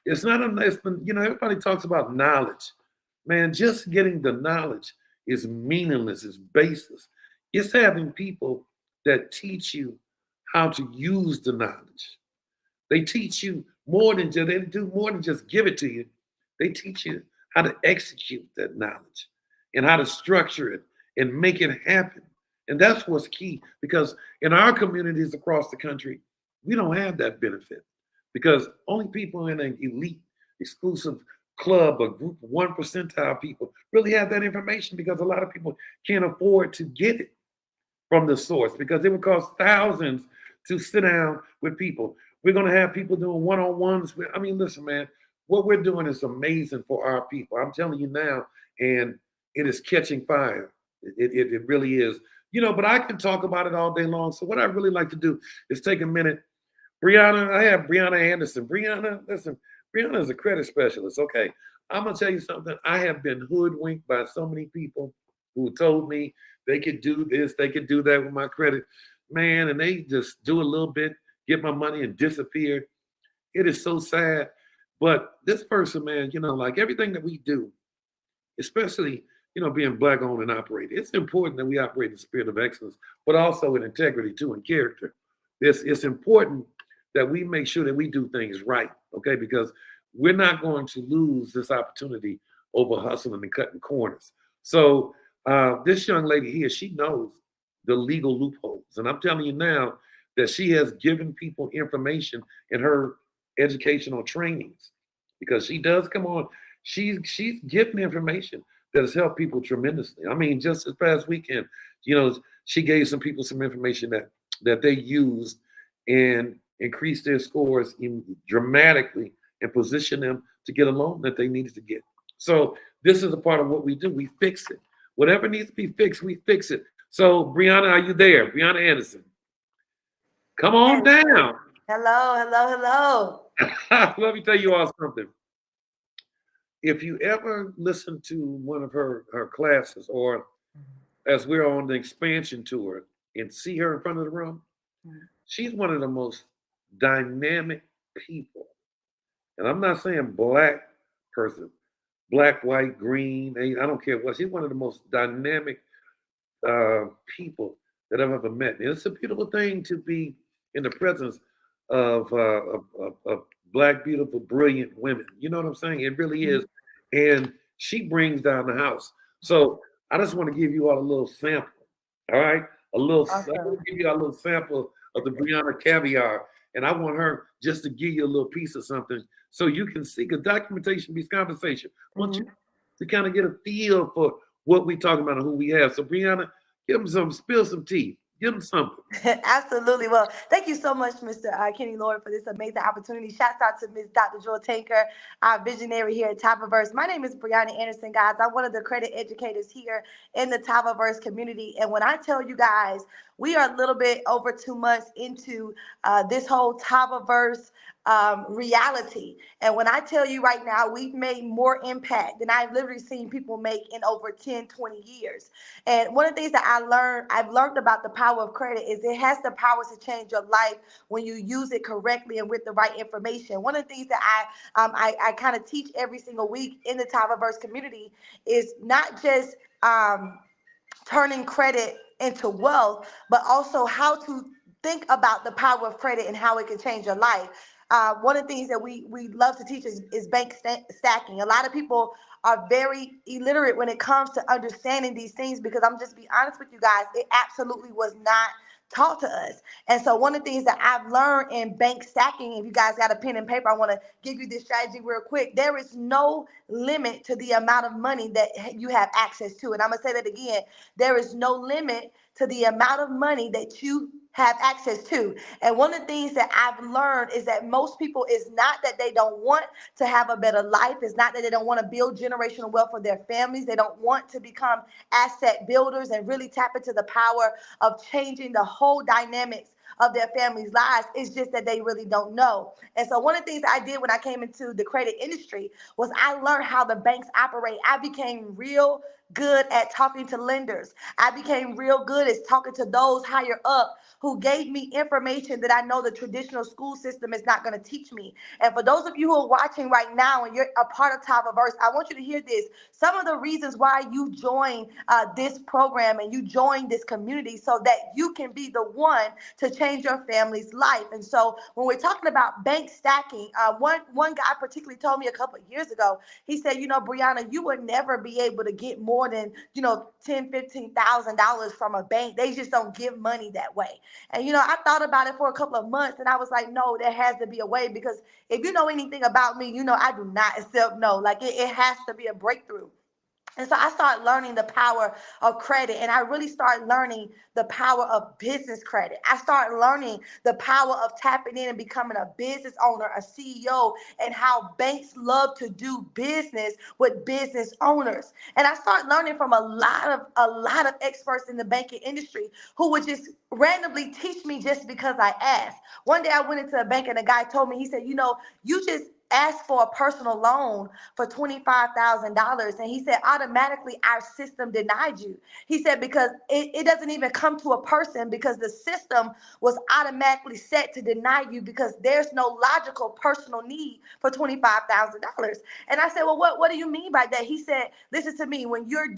everybody talks about knowledge. Man, just getting the knowledge is meaningless, it's baseless. It's having people that teach you how to use the knowledge. They teach you they do more than just give it to you. They teach you how to execute that knowledge and how to structure it and make it happen. And that's what's key, because in our communities across the country, we don't have that benefit, because only people in an elite, exclusive club or group of 1 percentile people really have that information, because a lot of people can't afford to get it from the source, because it would cost thousands to sit down with people. We're going to have people doing one-on-ones. I mean, listen, man, what we're doing is amazing for our people. I'm telling you now, and it is catching fire. It really is. But I can talk about it all day long. So what I really like to do is take a minute Brianna, I have Brianna Anderson. Brianna, listen, Brianna is a credit specialist. Okay. I'm gonna tell you something. I have been hoodwinked by so many people who told me they could do this, they could do that with my credit. Man, and they just do a little bit, get my money and disappear. It is so sad. But this person, man, like everything that we do, especially, being black owned and operated, it's important that we operate in the spirit of excellence, but also in integrity too and character. It's important that we make sure that we do things right, okay? Because we're not going to lose this opportunity over hustling and cutting corners. So this young lady here, she knows the legal loopholes. And I'm telling you now that she has given people information in her educational trainings because she does come on. She's given information that has helped people tremendously. I mean, just this past weekend, she gave some people some information that they used and increased their scores dramatically and position them to get a loan that they needed to get. So this is a part of what we do. We fix it. Whatever needs to be fixed, we fix it. So Brianna, are you there? Brianna Anderson. Come on down. Hello. Let me tell you all something. If you ever listen to one of her classes, or as we're on the expansion tour and see her in front of the room, she's one of the most dynamic people. And I'm not saying black person, black, white, green, I don't care what. She's one of the most dynamic people that I've ever met. And it's a beautiful thing to be in the presence of black, beautiful, brilliant women. You know what I'm saying? It really is. And she brings down the house. So I just want to give you all a little sample. All right? I'm gonna give you a little sample of the Brianna caviar. And I want her just to give you a little piece of something so you can see, because documentation beats conversation. I want you to kind of get a feel for what we're talking about and who we have. So Brianna, give them some, spill some tea. Give them something. Absolutely. Well, thank you so much, Mr. Kenny Lloyd, for this amazing opportunity. Shouts out to Ms. Dr. Joy Tanker, our visionary here at Tavaverse. My name is Brianna Anderson, guys. I'm one of the credit educators here in the Tavaverse community. And when I tell you guys, we are a little bit over 2 months into this whole Tavaverse reality. And when I tell you right now, we've made more impact than I've literally seen people make in over 10, 20 years. And one of the things that I've learned about the power of credit is it has the power to change your life when you use it correctly and with the right information. One of the things that I kind of teach every single week in the Tavaverse community is not just turning credit into wealth, but also how to think about the power of credit and how it can change your life. One of the things that we love to teach is bank stacking. A lot of people are very illiterate when it comes to understanding these things, because I'm just be honest with you guys, it absolutely was not taught to us. And so one of the things that I've learned in bank stacking, if you guys got a pen and paper, I want to give you this strategy real quick. There is no limit to the amount of money that you have access to. And I'm going to say that again. There is no limit to the amount of money that you have access to. And one of the things that I've learned is that most people, is not that they don't want to have a better life. It's not that they don't want to build generational wealth for their families. They don't want to become asset builders and really tap into the power of changing the whole dynamics of their families' lives. It's just that they really don't know. And so one of the things I did when I came into the credit industry was I learned how the banks operate. I became real good at talking to lenders. I became real good at talking to those higher up who gave me information that I know the traditional school system is not going to teach me. And for those of you who are watching right now and you're a part of Tavaverse, I want you to hear this. Some of the reasons why you join this program and you join this community, so that you can be the one to change your family's life. And so when we're talking about bank stacking, one guy particularly told me a couple of years ago, he said, Brianna, you would never be able to get more than, $10,000, $15,000 from a bank. They just don't give money that way. And, I thought about it for a couple of months and I was like, no, there has to be a way, because if you know anything about me, I do not accept no. Like it has to be a breakthrough. And so I started learning the power of credit, and I really started learning the power of business credit. I started learning the power of tapping in and becoming a business owner, a CEO, and how banks love to do business with business owners. And I started learning from a lot of experts in the banking industry who would just randomly teach me just because I asked. One day I went into a bank and a guy told me, he said, you just asked for a personal loan for $25,000. And he said, automatically our system denied you. He said, because it doesn't even come to a person because the system was automatically set to deny you because there's no logical personal need for $25,000. And I said, well, what do you mean by that? He said, listen to me, when you're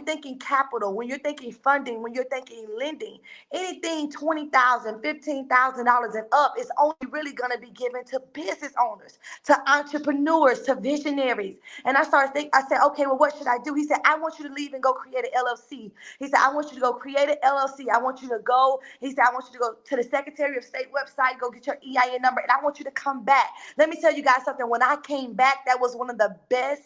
thinking capital, when you're thinking funding, when you're thinking lending, anything $20,000, $15,000 and up is only really going to be given to business owners, to entrepreneurs, to visionaries. And I started thinking, I said, okay, well, what should I do? He said, I want you to leave and go create an LLC. He said, I want you to go create an LLC. I want you to go, he said, I want you to go to the Secretary of State website, go get your EIN number, and I want you to come back. Let me tell you guys something. When I came back, that was one of the best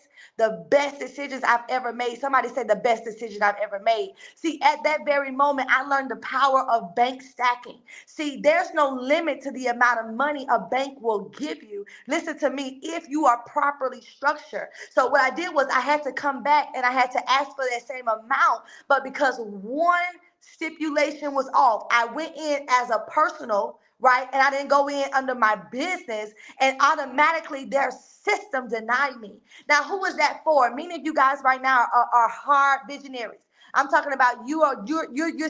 decisions I've ever made. Somebody said the best decision I've ever made. See, at that very moment, I learned the power of bank stacking. See, there's no limit to the amount of money a bank will give you. Listen to me, if you are properly structured. So what I did was I had to come back and I had to ask for that same amount, but because one stipulation was off, I went in as a personal, right? And I didn't go in under my business, and automatically their system denied me. Now, who is that for? Many of you guys right now are hard visionaries. I'm talking about you're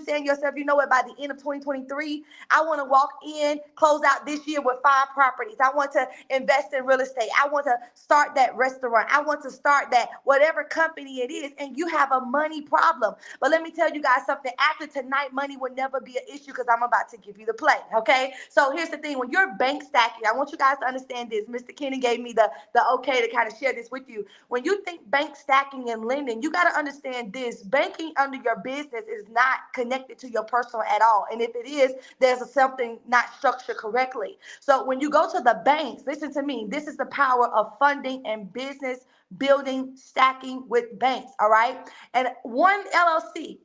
saying to yourself, you know what, by the end of 2023, I want to walk in, close out this year with 5 properties. I want to invest in real estate. I want to start that restaurant. I want to start that whatever company it is, and you have a money problem. But let me tell you guys something. After tonight, money will never be an issue because I'm about to give you the play, okay? So here's the thing. When you're bank stacking, I want you guys to understand this. Mr. Kenny gave me the okay to kind of share this with you. When you think bank stacking and lending, you got to understand this. Banking under your business is not connected to your personal at all. And if it is, there's something not structured correctly. So when you go to the banks, listen to me, this is the power of funding and business building, stacking with banks, all right? And one LLC,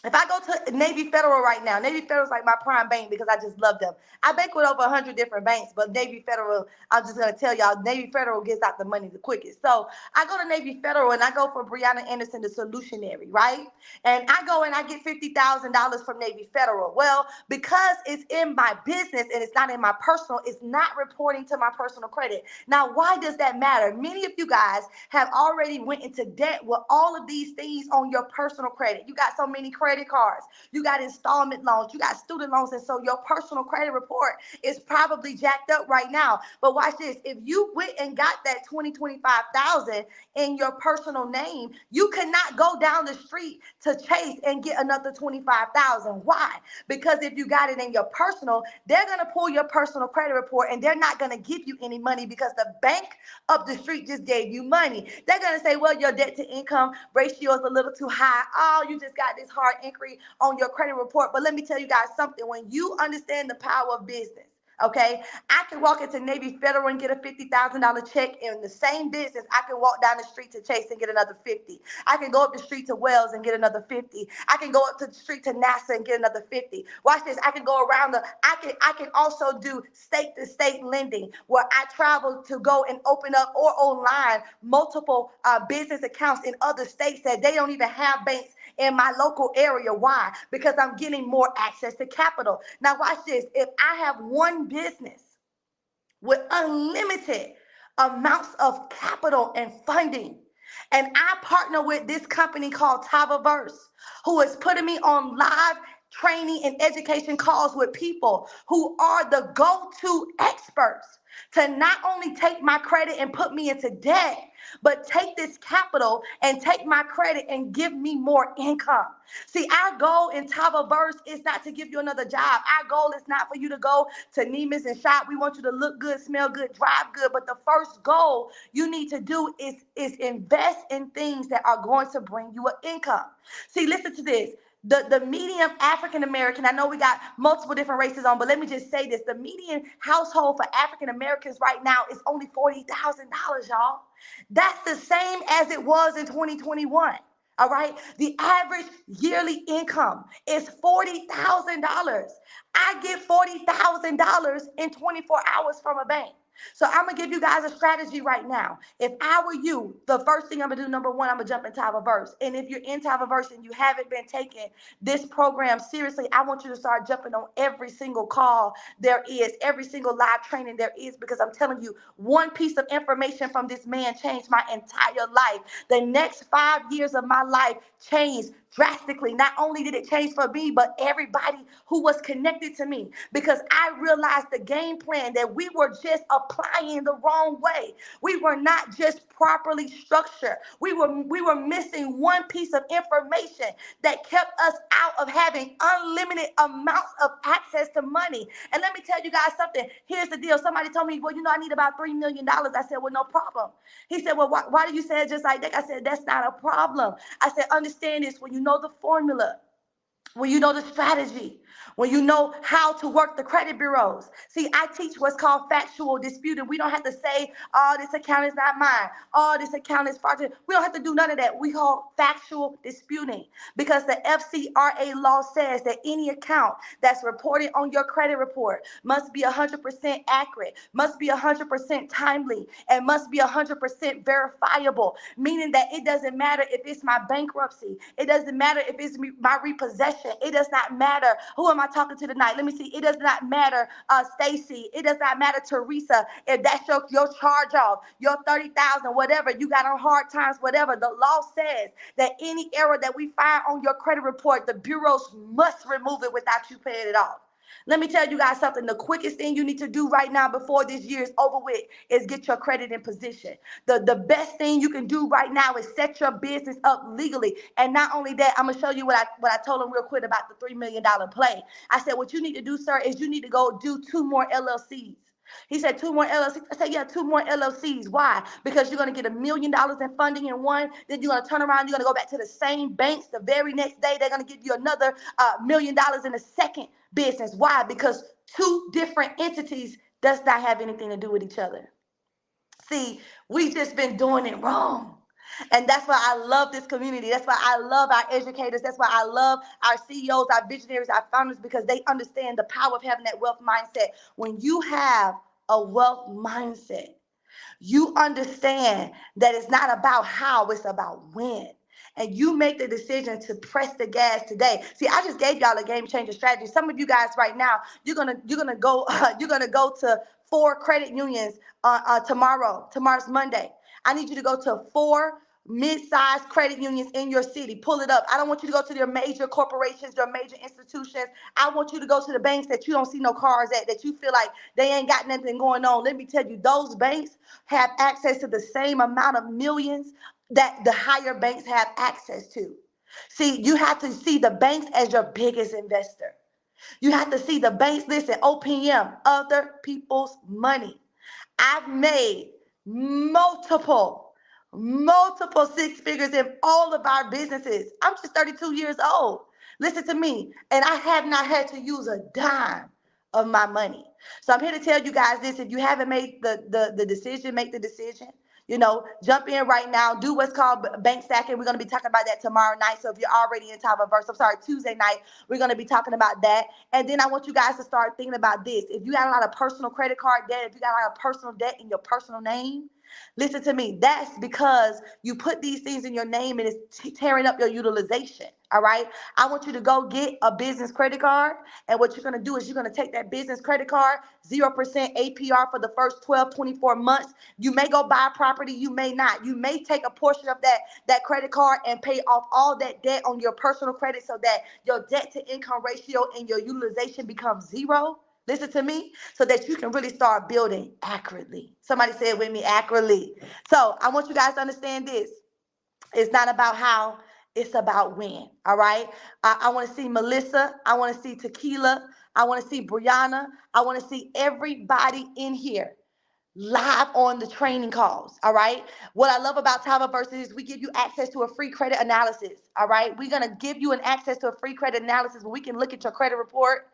if I go to Navy Federal right now, Navy Federal is like my prime bank because I just love them. I bank with over 100 different banks, but Navy Federal, I'm just going to tell y'all, Navy Federal gets out the money the quickest. So I go to Navy Federal and I go for Brianna Anderson, the solutionary, right? And I go and I get $50,000 from Navy Federal. Well, because it's in my business and it's not in my personal, it's not reporting to my personal credit. Now, why does that matter? Many of you guys have already went into debt with all of these things on your personal credit. You got so many credit cards, you got installment loans, you got student loans, and so your personal credit report is probably jacked up right now. But watch this, if you went and got that 25,000 in your personal name, you cannot go down the street to Chase and get another 25,000. Why? Because if you got it in your personal, they're going to pull your personal credit report and they're not going to give you any money because the bank up the street just gave you money. They're going to say, well, your debt to income ratio is a little too high. Oh, you just got this hard inquiry on your credit report. But let me tell you guys something. When you understand the power of business, okay, I can walk into Navy Federal and get a $50,000 check in the same business. I can walk down the street to Chase and get another 50. I can go up the street to Wells and get another 50. I can go up to the street to NASA and get another 50. Watch this. I can go around I can also do state to state lending where I travel to go and open up or online multiple business accounts in other states that they don't even have banks in my local area. Why? Because I'm getting more access to capital. Now watch this. If I have one business with unlimited amounts of capital and funding, and I partner with this company called Tava, who is putting me on live training and education calls with people who are the go-to experts to not only take my credit and put me into debt, but take this capital and take my credit and give me more income. See, our goal in Tavaverse is not to give you another job. Our goal is not for you to go to Neiman's and shop. We want you to look good, smell good, drive good. But the first goal you need to do is invest in things that are going to bring you an income. See, listen to this. The median African American, I know we got multiple different races on, but let me just say this. The median household for African Americans right now is only $40,000, y'all. That's the same as it was in 2021. All right. The average yearly income is $40,000. I get $40,000 in 24 hours from a bank. So I'm gonna give you guys a strategy right now. If I were you, the first thing I'm gonna do, number one, I'm gonna jump in Tavaverse. And if you're in Tavaverse and you haven't been taking this program seriously, I want you to start jumping on every single call there is, every single live training there is, because I'm telling you, one piece of information from this man changed my entire life. The next 5 years of my life changed drastically. Not only did it change for me, but everybody who was connected to me, because I realized the game plan that we were just applying the wrong way. We were not just properly structured. We were missing one piece of information that kept us out of having unlimited amounts of access to money. And let me tell you guys something. Here's the deal. Somebody told me, well, I need about $3 million. I said, well, no problem. He said, well, why do you say it just like that? I said, that's not a problem. I said, understand this. When you know the formula, when you know the strategy, when you know how to work the credit bureaus. See, I teach what's called factual disputing. We don't have to say, oh, this account is not mine. Oh, this account is fraudulent. We don't have to do none of that. We call factual disputing, because the FCRA law says that any account that's reported on your credit report must be 100% accurate, must be 100% timely, and must be 100% verifiable, meaning that it doesn't matter if it's my bankruptcy. It doesn't matter if it's my repossession. It does not matter. Who am I talking to tonight? Let me see. It does not matter, Stacy. It does not matter, Teresa. If that's your charge off, your 30,000, whatever you got on hard times, whatever. The law says that any error that we find on your credit report, the bureaus must remove it without you paying it off. Let me tell you guys something. The quickest thing you need to do right now before this year is over with is get your credit in position. The best thing you can do right now is set your business up legally. And not only that, I'm going to show you what I told him real quick about the $3 million play. I said, what you need to do, sir, is you need to go do 2 more LLCs. He said 2 more LLCs. I said, yeah, 2 more LLCs. Why? Because you're going to get $1 million in funding in one. Then you're going to turn around. You're going to go back to the same banks. The very next day, they're going to give you another $1 million in the second business. Why? Because 2 different entities does not have anything to do with each other. See, we just been doing it wrong. And that's why I love this community. That's why I love our educators. That's why I love our CEOs, our visionaries, our founders, because they understand the power of having that wealth mindset. When you have a wealth mindset, you understand that it's not about how, it's about when. And you make the decision to press the gas today. See, I just gave y'all a game changer strategy. Some of you guys right now, you're gonna go to 4 credit unions tomorrow. Tomorrow's Monday. I need you to go to 4 mid-sized credit unions in your city. Pull it up. I don't want you to go to your major corporations, your major institutions. I want you to go to the banks that you don't see no cars at, that you feel like they ain't got nothing going on. Let me tell you, those banks have access to the same amount of millions that the higher banks have access to. See, you have to see the banks as your biggest investor. You have to see the banks, listen, OPM, other people's money. I've made multiple 6 figures in all of our businesses. I'm just 32 years old. Listen to me. And I have not had to use a dime of my money. So I'm here to tell you guys this. If you haven't made the decision, make the decision. Jump in right now. Do what's called bank stacking. We're going to be talking about that tomorrow night. So if you're already in Tuesday night, we're going to be talking about that. And then I want you guys to start thinking about this. If you got a lot of personal credit card debt, if you got a lot of personal debt in your personal name, listen to me. That's because you put these things in your name and it's tearing up your utilization. All right. I want you to go get a business credit card. And what you're going to do is you're going to take that business credit card, 0% APR for the first 12, 24 months. You may go buy a property. You may not. You may take a portion of that credit card and pay off all that debt on your personal credit so that your debt to income ratio and your utilization becomes 0. Listen to me, so that you can really start building accurately. Somebody say it with me, accurately. So I want you guys to understand this. It's not about how, it's about when. All right. I want to see Melissa. I want to see Tequila. I want to see Brianna. I want to see everybody in here. live on the training calls. All right. What I love about Tavaverse is we give you access to a free credit analysis. All right. We're going to give you an access to a free credit analysis where we can look at your credit report.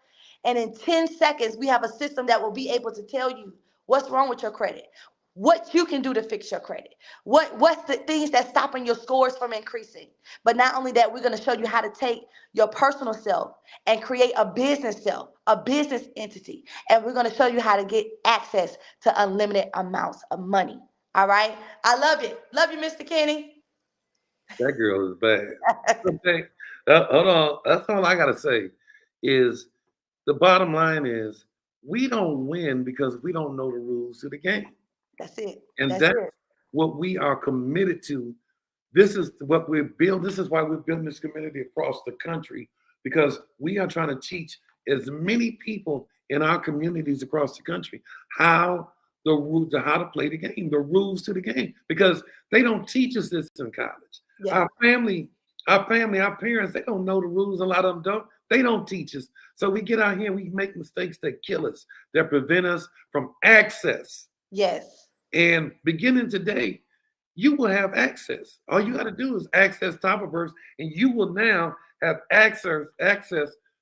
And in 10 seconds, we have a system that will be able to tell you what's wrong with your credit, what you can do to fix your credit, what's the things that's stopping your scores from increasing. But not only that, we're going to show you how to take your personal self and create a business self, a business entity. And we're going to show you how to get access to unlimited amounts of money. All right. I love it. Love you, Mr. Kenny. That girl is bad. Okay. Hold on. That's all I gotta say. Is the bottom line is we don't win because we don't know the rules of the game, That's it. and That's that's it. what we are committed to. This is what we're building. This is why we're building this community across the country, because we are trying to teach as many people in our communities across the country how the rules, how to play the game, the rules to the game, because they don't teach us this in college. Yeah. Our parents, they don't know the rules. A lot of them don't. They don't teach us. So we get out here and we make mistakes that kill us, that prevent us from access. Yes. And beginning today, you will have access. All you got to do is access Tavaverse, and you will now have access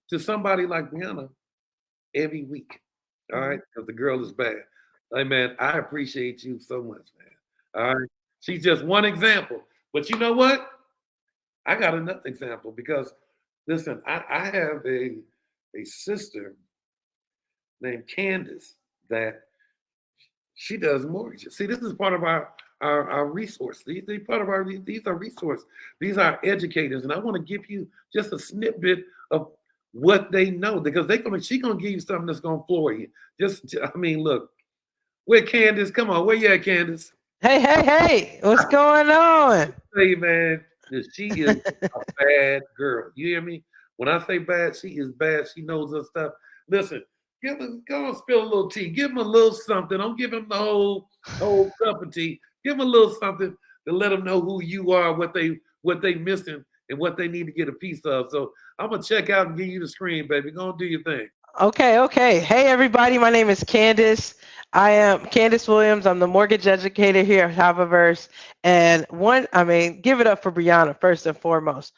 to somebody like Brianna every week. All right, because the girl is bad. Hey man, I appreciate you so much, man. All right, she's just one example, but you know what? I got another example because listen, I have a sister named Candace that she does mortgages. See, this is part of our resource. These part of these are resource. These are educators, and I want to give you just a snippet of what they know because she's gonna give you something that's gonna floor you. Look, where Candace? Come on, where you at, Candace? Hey, what's going on? Hey man, she is a bad girl. You hear me? When I say bad, she is bad. She knows her stuff. Listen, go and spill a little tea. Give him a little something. Don't give him the whole cup of tea. Give him a little something to let them know who you are, what they missing, and what they need to get a piece of. So I'm gonna check out and give you the screen, baby. Go and do your thing. Okay. Hey, everybody. My name is Candace. I am Candace Williams. I'm the mortgage educator here at Tavaverse. And give it up for Brianna first and foremost.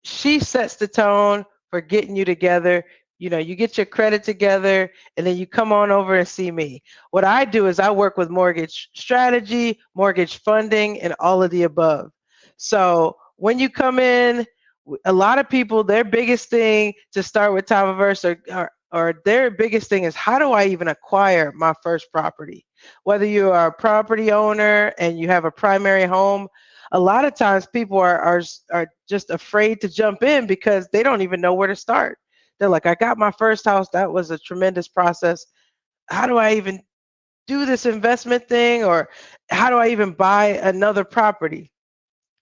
She sets the tone for getting you together. You know, you get your credit together and then you come on over and see me. What I do is I work with mortgage strategy, mortgage funding, and all of the above. So when you come in, a lot of people, their biggest thing to start with Tavaverse or their biggest thing is how do I even acquire my first property? Whether you are a property owner and you have a primary home, a lot of times people are just afraid to jump in because they don't even know where to start. They're like, I got my first house. That was a tremendous process. How do I even do this investment thing? Or how do I even buy another property?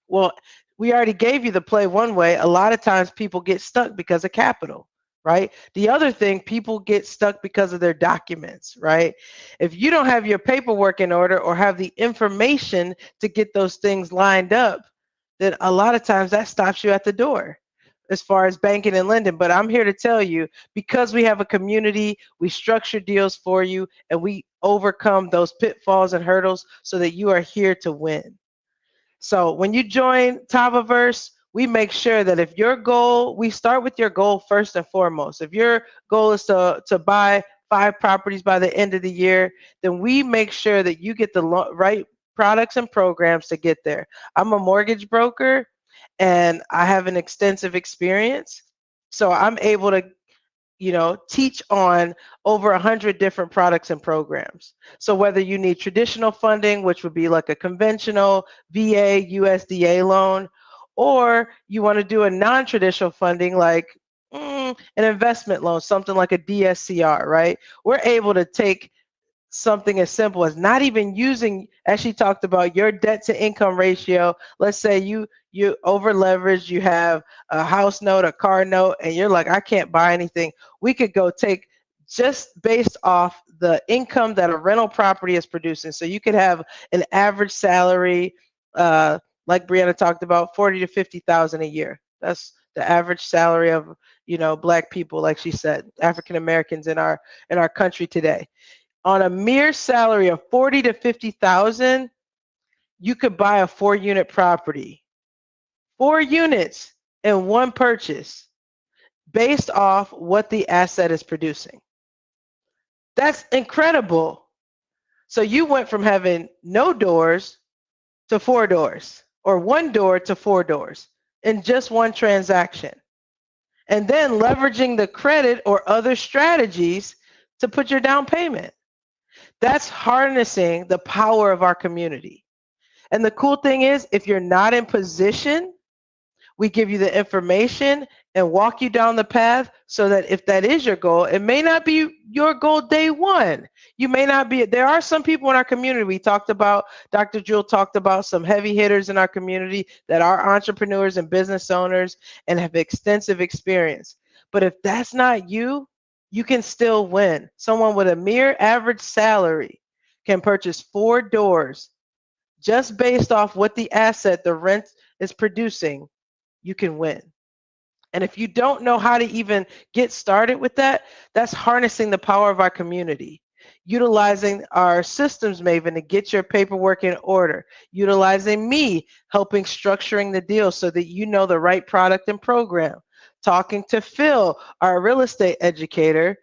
Well, we already gave you the play one way. A lot of times people get stuck because of capital, right? The other thing, people get stuck because of their documents, right? If you don't have your paperwork in order or have the information to get those things lined up, then a lot of times that stops you at the door as far as banking and lending. But I'm here to tell you, because we have a community, we structure deals for you and we overcome those pitfalls and hurdles so that you are here to win. So when you join Tavaverse, we make sure that if your goal, we start with your goal first and foremost. If your goal is to buy 5 properties by the end of the year, then we make sure that you get the right products and programs to get there. I'm a mortgage broker and I have an extensive experience. So I'm able to teach on over 100 different products and programs. So whether you need traditional funding, which would be like a conventional VA, USDA loan, or you want to do a non-traditional funding like an investment loan, something like a DSCR, right? We're able to take something as simple as not even using, as she talked about, your debt to income ratio. Let's say you over leveraged, you have a house note, a car note, and you're like, I can't buy anything. We could go take just based off the income that a rental property is producing. So you could have an average salary, like Brianna talked about, 40 to 50,000 a year. That's the average salary of Black people, like she said, African Americans in our country today. on a mere salary of 40 to 50,000, you could buy a 4-unit property. 4 units in one purchase based off what the asset is producing. That's incredible. So you went from having no doors to 4 doors, or 1 door to 4 doors in just one transaction. And then leveraging the credit or other strategies to put your down payment. That's harnessing the power of our community. And the cool thing is, if you're not in position, we give you the information and walk you down the path so that if that is your goal, it may not be your goal day one. You may not be, there are some people in our community, we talked about, Dr. Jewel talked about some heavy hitters in our community that are entrepreneurs and business owners and have extensive experience. But if that's not you, you can still win. Someone with a mere average salary can purchase 4 doors just based off what the asset, the rent is producing. You can win. And if you don't know how to even get started with that, that's harnessing the power of our community, utilizing our systems maven to get your paperwork in order, utilizing me helping structuring the deal so that you know the right product and program, talking to Phil, our real estate educator,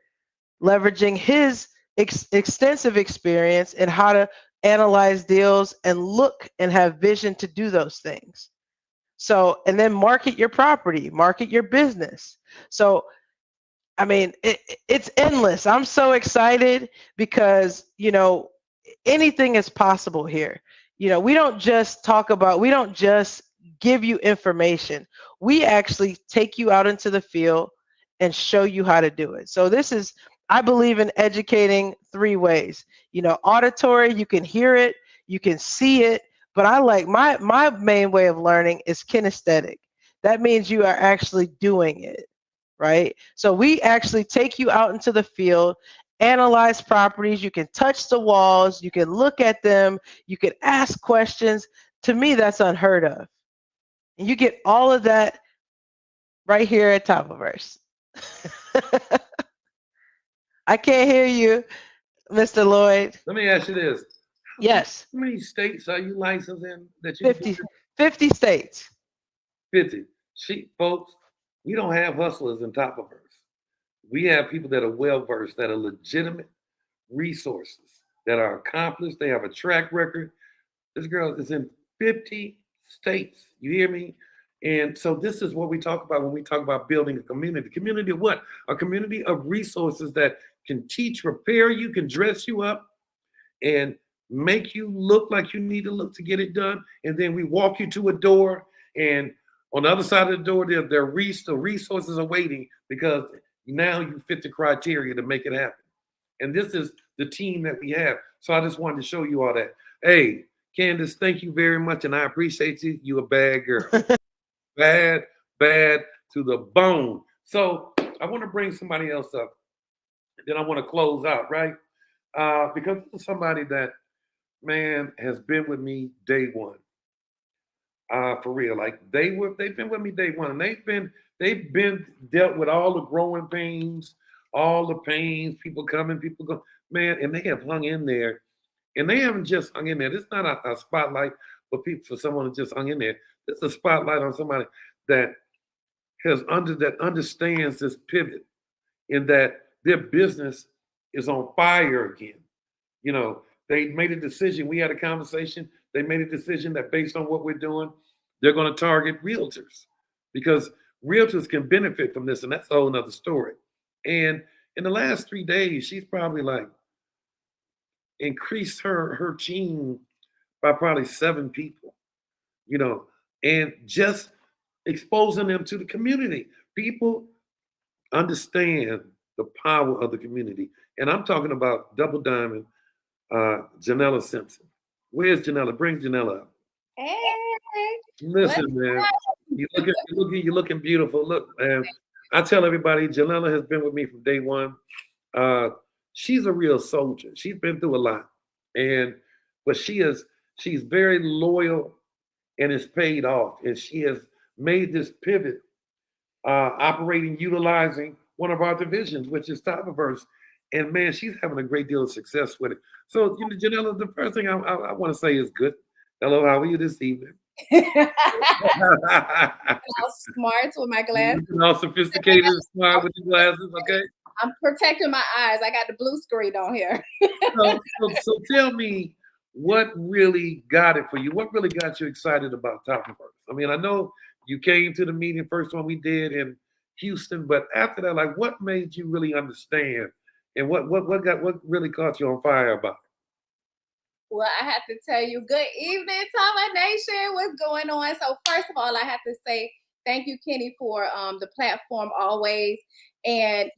leveraging his extensive experience in how to analyze deals and look and have vision to do those things. So, and then market your property, market your business. So, I mean, it's endless. I'm so excited because, you know, anything is possible here. You know, we don't just give you information. We actually take you out into the field and show you how to do it. So this is, I believe in educating 3 ways. You know, auditory, you can hear it, you can see it, but I like my main way of learning is kinesthetic. That means you are actually doing it, right? So we actually take you out into the field, analyze properties, you can touch the walls, you can look at them, you can ask questions. To me, that's unheard of. And you get all of that right here at Tavaverse. I can't hear you, Mr. Lloyd. Let me ask you this. Yes. How many states are you licensed in that you 50 states. 50. Folks, we don't have hustlers in Tavaverse. We have people that are well versed, that are legitimate resources, that are accomplished, they have a track record. This girl is in 50 states. You hear me? And so this is what we talk about when we talk about building a community. Community of what? A community of resources that can teach, prepare you, can dress you up, and make you look like you need to look to get it done. And then we walk you to a door, and on the other side of the door, the resources are waiting because now you fit the criteria to make it happen. And this is the team that we have. So I just wanted to show you all that. Hey, Candace, thank you very much, and I appreciate you. You a bad girl. bad to the bone. So I want to bring somebody else up. Then I want to close out, right? Because this is somebody that, man, has been with me day one. For real. Like they've been with me day one. And they've been dealt with all the growing pains, all the pains, people coming, people go, man, and they have hung in there. And they haven't just hung in there. This is not a spotlight for someone who just hung in there. This is a spotlight on somebody that understands this pivot, in that their business is on fire again. You know, they made a decision. We had a conversation. They made a decision that based on what we're doing, they're going to target realtors because realtors can benefit from this. And that's a whole nother story. And in the last 3 days, she's probably like increased her team by probably 7 people, you know, and just exposing them to the community. People understand the power of the community. And I'm talking about Double Diamond, Janella Simpson. Where's Janella? Bring Janella up. Hey. Listen, man, you're looking beautiful. Look, man, I tell everybody, Janella has been with me from day one. She's a real soldier. She's been through a lot, but she's very loyal, and it's paid off. And she has made this pivot, utilizing one of our divisions, which is Tavaverse. And man, she's having a great deal of success with it. So, Janella, the first thing I want to say is good. Hello, how are you this evening? All smart with my glasses. All sophisticated and smart with your glasses, okay? I'm protecting my eyes. I got the blue screen on here. So tell me what really got it for you. What really got you excited about Tava Burst? I mean, I know you came to the meeting, first one we did in Houston, but after that, like, what made you really understand, and what really caught you on fire about it? Well, I have to tell you, good evening, Tava Nation. What's going on? So first of all, I have to say thank you, Kenny, for the platform always. And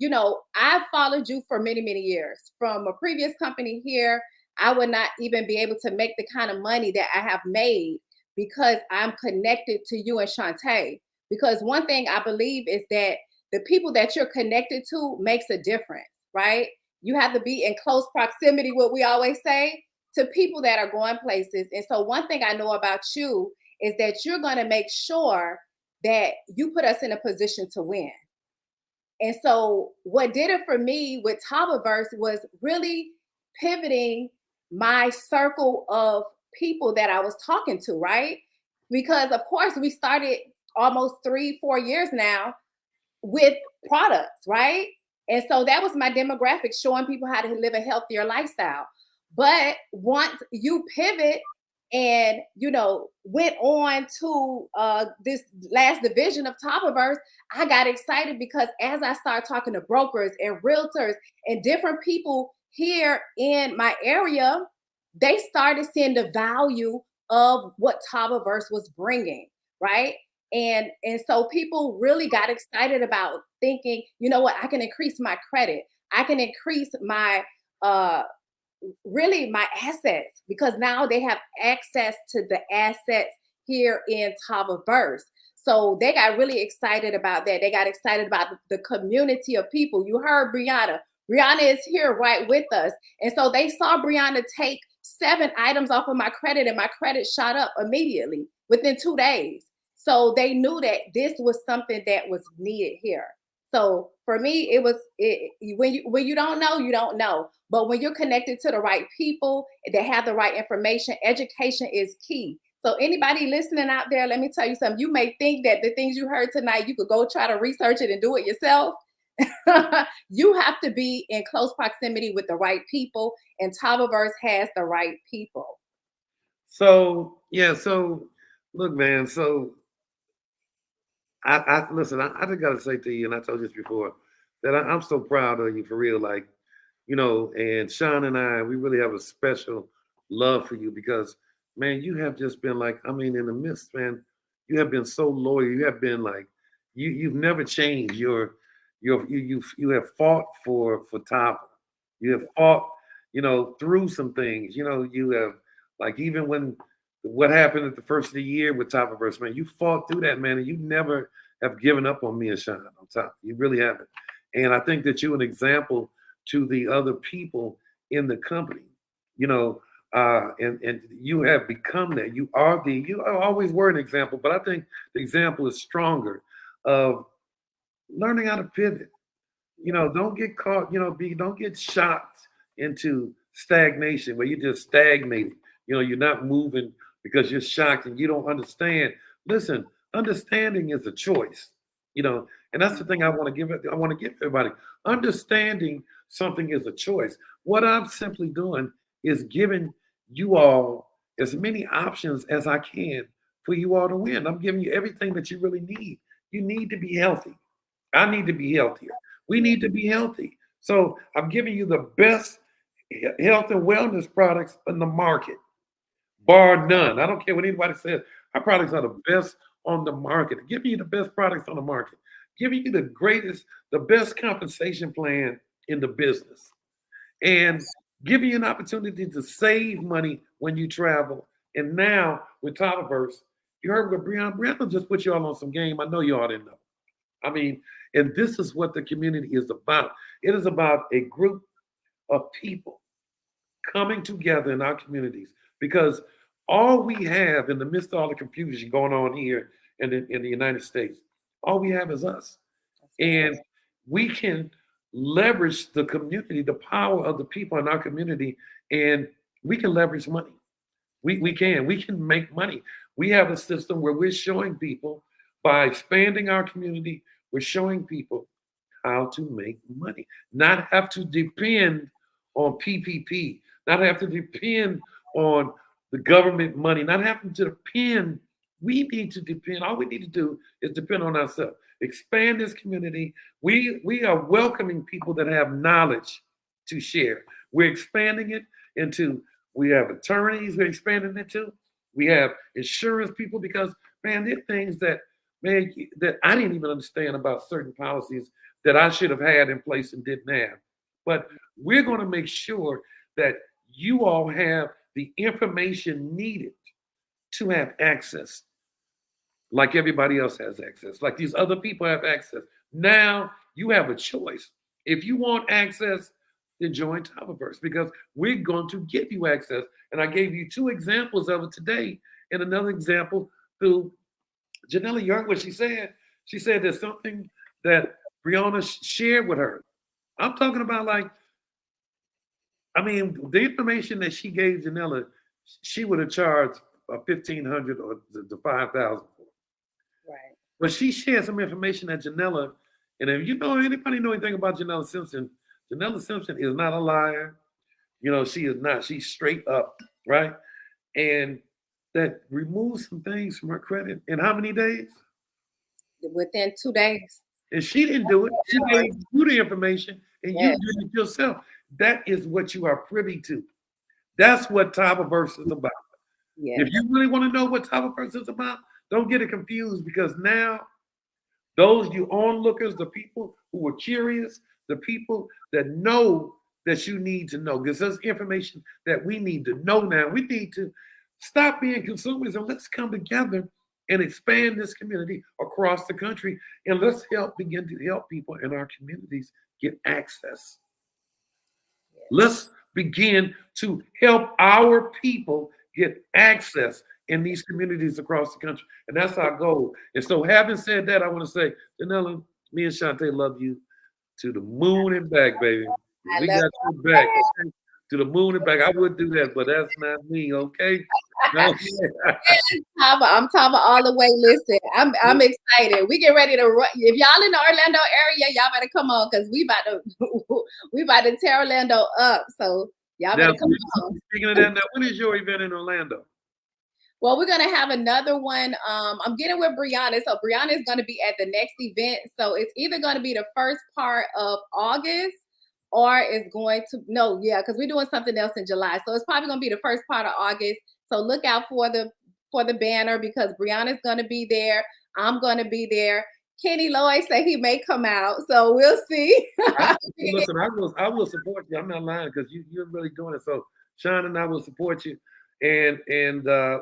I've followed you for many, many years. From a previous company here, I would not even be able to make the kind of money that I have made because I'm connected to you and Shantae. Because one thing I believe is that the people that you're connected to makes a difference, right? You have to be in close proximity, what we always say, to people that are going places. And so one thing I know about you is that you're going to make sure that you put us in a position to win. And so what did it for me with Tavaverse was really pivoting my circle of people that I was talking to, right? Because of course we started almost 3-4 years now with products, right? And so that was my demographic, showing people how to live a healthier lifestyle. But once you pivot and went on to this last division of Topaverse, I got excited because as I started talking to brokers and realtors and different people here in my area, they started seeing the value of what Topaverse was bringing, right? And so people really got excited about thinking, you know what, I can increase my credit, I can increase my really my assets, because now they have access to the assets here in Tavaverse. So they got really excited about that. They got excited about the community of people. You heard Brianna. Brianna is here right with us. And so they saw Brianna take 7 items off of my credit, and my credit shot up immediately within 2 days. So they knew that this was something that was needed here. So for me, it was when you don't know, you don't know. But when you're connected to the right people that have the right information, education is key. So anybody listening out there, let me tell you something. You may think that the things you heard tonight, you could go try to research it and do it yourself. You have to be in close proximity with the right people, and Tavaverse has the right people. So look, man. So I listen. I just got to say to you, and I told you this before, that I'm so proud of you for real. Like, and Sean and I, we really have a special love for you because, man, you have just been like, I mean, in the midst, man, you have been so loyal. You have been like, you've never changed. You have fought for Tava. You have fought, through some things. You have, like, even when what happened at the first of the year with Tavaverse, man, you fought through that, man, and you never have given up on me and Sean on top. You really haven't. And I think that you're an example to the other people in the company, and you have become that. You always were an example, but I think the example is stronger of learning how to pivot. Don't get caught, don't get shocked into stagnation where you just stagnated. You're not moving because you're shocked and you don't understand. Listen, understanding is a choice, and that's the thing I want to give everybody. Understanding something is a choice. What I'm simply doing is giving you all as many options as I can for you all to win. I'm giving you everything that you really need. You need to be healthy. I need to be healthier. We need to be healthy. So I'm giving you the best health and wellness products in the market, bar none. I don't care what anybody says. Our products are the best on the market. Giving you the best products on the market. Giving you the best compensation plan in the business. And giving you an opportunity to save money when you travel. And now with Tavaverse, you heard what Brianna just put you all on some game. I know you all didn't know. I mean, and this is what the community is about. It is about a group of people coming together in our communities, because all we have in the midst of all the confusion going on here in the United States, all we have is us. And we can leverage the community, the power of the people in our community, and we can leverage money. We can make money. We have a system where we're showing people by expanding our community, we're showing people how to make money, not have to depend on PPP, not have to depend on the government money, not having to depend. We need to depend. All we need to do is depend on ourselves. Expand this community. We are welcoming people that have knowledge to share. We're expanding it into. We have attorneys. We're expanding it to. We have insurance people because man, there are things that I didn't even understand about certain policies that I should have had in place and didn't have. But we're going to make sure that you all have the information needed to have access, like everybody else has access, like these other people have access. Now you have a choice. If you want access, then join Tavaverse because we're going to give you access. And I gave you 2 examples of it today, and another example through Janella. You heard what she said. She said there's something that Brianna shared with her. I'm talking about the information that she gave Janella, she would have charged $1,500 or to $5,000 for. Right. But she shared some information that Janella, and if you know anybody know anything about Janella Simpson is not a liar. She is not. She's straight up, right? And that removes some things from her credit in how many days? Within 2 days. And she didn't do it. She gave you the information and you did it yourself. That is what you are privy to. That's what Tavaverse is about. Yeah. If you really want to know what Tavaverse is about, don't get it confused because now those you onlookers, the people who were curious, the people that know that you need to know, because there's information that we need to know now. We need to stop being consumers and let's come together and expand this community across the country. And let's begin to help people in our communities get access. Yes. Let's begin to help our people get access in these communities across the country. And that's our goal. And so having said that, I want to say, Janella, me and Shantae love you to the moon and back, baby. We got you back. Okay? To the moon and back. I would do that, but that's not me, okay? I'm Tava all the way. Listen, I'm excited. We get ready to run. If y'all in the Orlando area, y'all better come on because we about to tear Orlando up. So y'all better come on. Speaking of that, now when is your event in Orlando? Well, we're gonna have another one. I'm getting with Brianna. So Brianna is gonna be at the next event. So it's either gonna be the first part of August or it's going to because we're doing something else in July. So it's probably gonna be the first part of August. So look out for the banner because Brianna's gonna be there. I'm gonna be there. Kenny Lloyd said he may come out, so we'll see. Listen, I will support you. I'm not lying because you're really doing it. So Sean and I will support you, and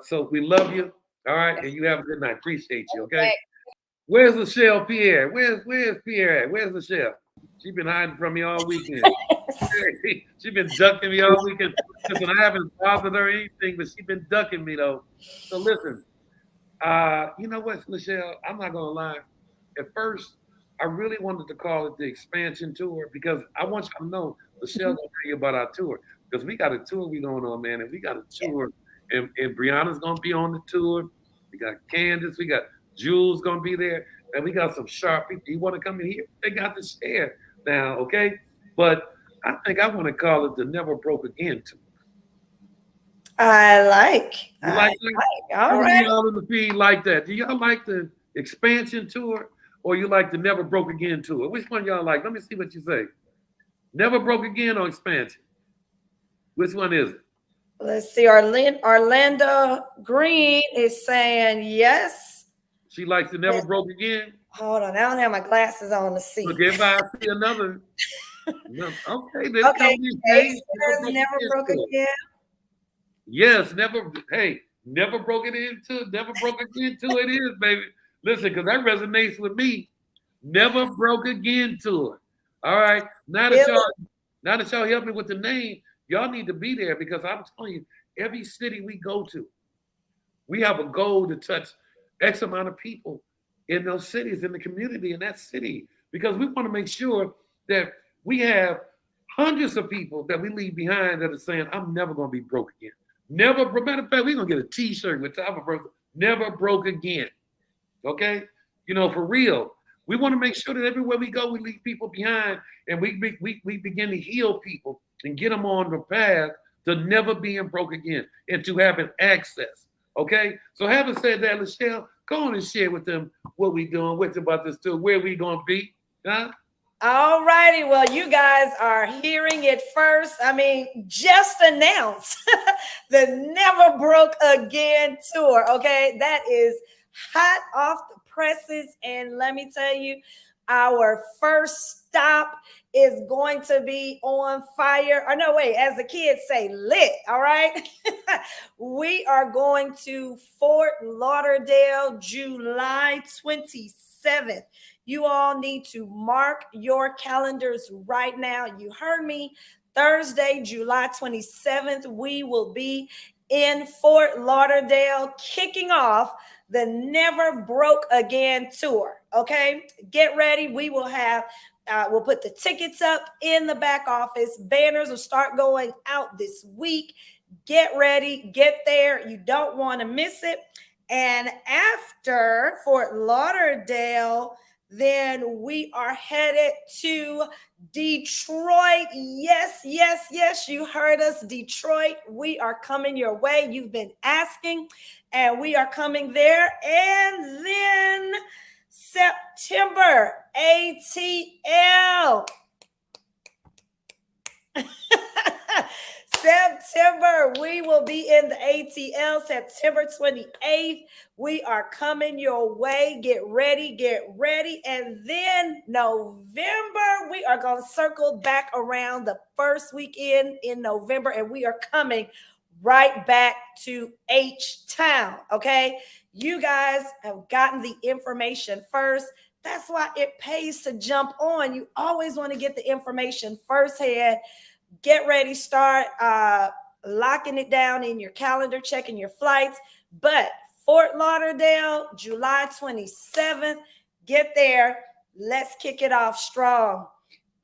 so we love you. All right, and you have a good night. Appreciate you. Okay. Where's Michelle Pierre? Where's Pierre at? Where's Michelle? She's been hiding from me all weekend. She's been ducking me all weekend. Listen, I haven't bothered her or anything, but she's been ducking me though. So listen, you know what, Michelle? I'm not gonna lie. At first, I really wanted to call it the expansion tour because I want you to know Michelle's gonna tell you about our tour because we got a tour we going on, man, and we got a tour, and Brianna's gonna be on the tour. We got Candace, we got Jules gonna be there, and we got some sharp people. You want to come in here? They got to share now, okay? But I think I want to call it the Never Broke Again tour. I like. You like that? All right. Y'all in the feed like that? Do y'all like the expansion tour or you like the Never Broke Again tour? Which one y'all like? Let me see what you say. Never Broke Again or expansion? Which one is it? Let's see. Orlando Green is saying yes. She likes the Never Broke Again. Hold on, I don't have my glasses on to see. Okay, if I see another. Okay, then okay. Never broke again. Yes, never broke it into. Never broke again to it is, baby. Listen, because that resonates with me. Never broke again to it. All right. Now that y'all help me with the name, y'all need to be there because I'm telling you, every city we go to, we have a goal to touch X amount of people in those cities, in the community, in that city, because we want to make sure that We have hundreds of people that we leave behind that are saying, I'm never going to be broke again. Never, matter of fact, we're going to get a t-shirt with Tava Nation, never broke again. Okay? You know, for real. We want to make sure that everywhere we go, we leave people behind and we begin to heal people and get them on the path to never being broke again and to having access. Okay? So having said that, Lachelle, go on and share with them what we doing, what's about this too, where we going to be. Huh? All righty. Well, you guys are hearing it first. I mean, just announced the Never Broke Again tour. Okay. That is hot off the presses. And let me tell you, our first stop is going to be on fire. Or no, wait, as the kids say, lit. All right. We are going to Fort Lauderdale, July 27th. You all need to mark your calendars right now. You heard me. Thursday, July 27th, we will be in Fort Lauderdale kicking off the Never Broke Again tour. Okay, get ready. We will have, we'll put the tickets up in the back office. Banners will start going out this week. Get ready, get there. You don't want to miss it. And after Fort Lauderdale, then we are headed to Detroit. Yes, yes, yes, you heard us, Detroit. We are coming your way. You've been asking, and we are coming there. And then September, ATL. September, we will be in the ATL September 28th. We are coming your way. Get ready, get ready. And then November, we are going to circle back around the first weekend in November, and we are coming right back to H-Town, okay? You guys have gotten the information first. That's why it pays to jump on. You always want to get the information firsthand. Get ready, start locking it down in your calendar, checking your flights. But Fort Lauderdale, July 27th, get there. Let's kick it off strong.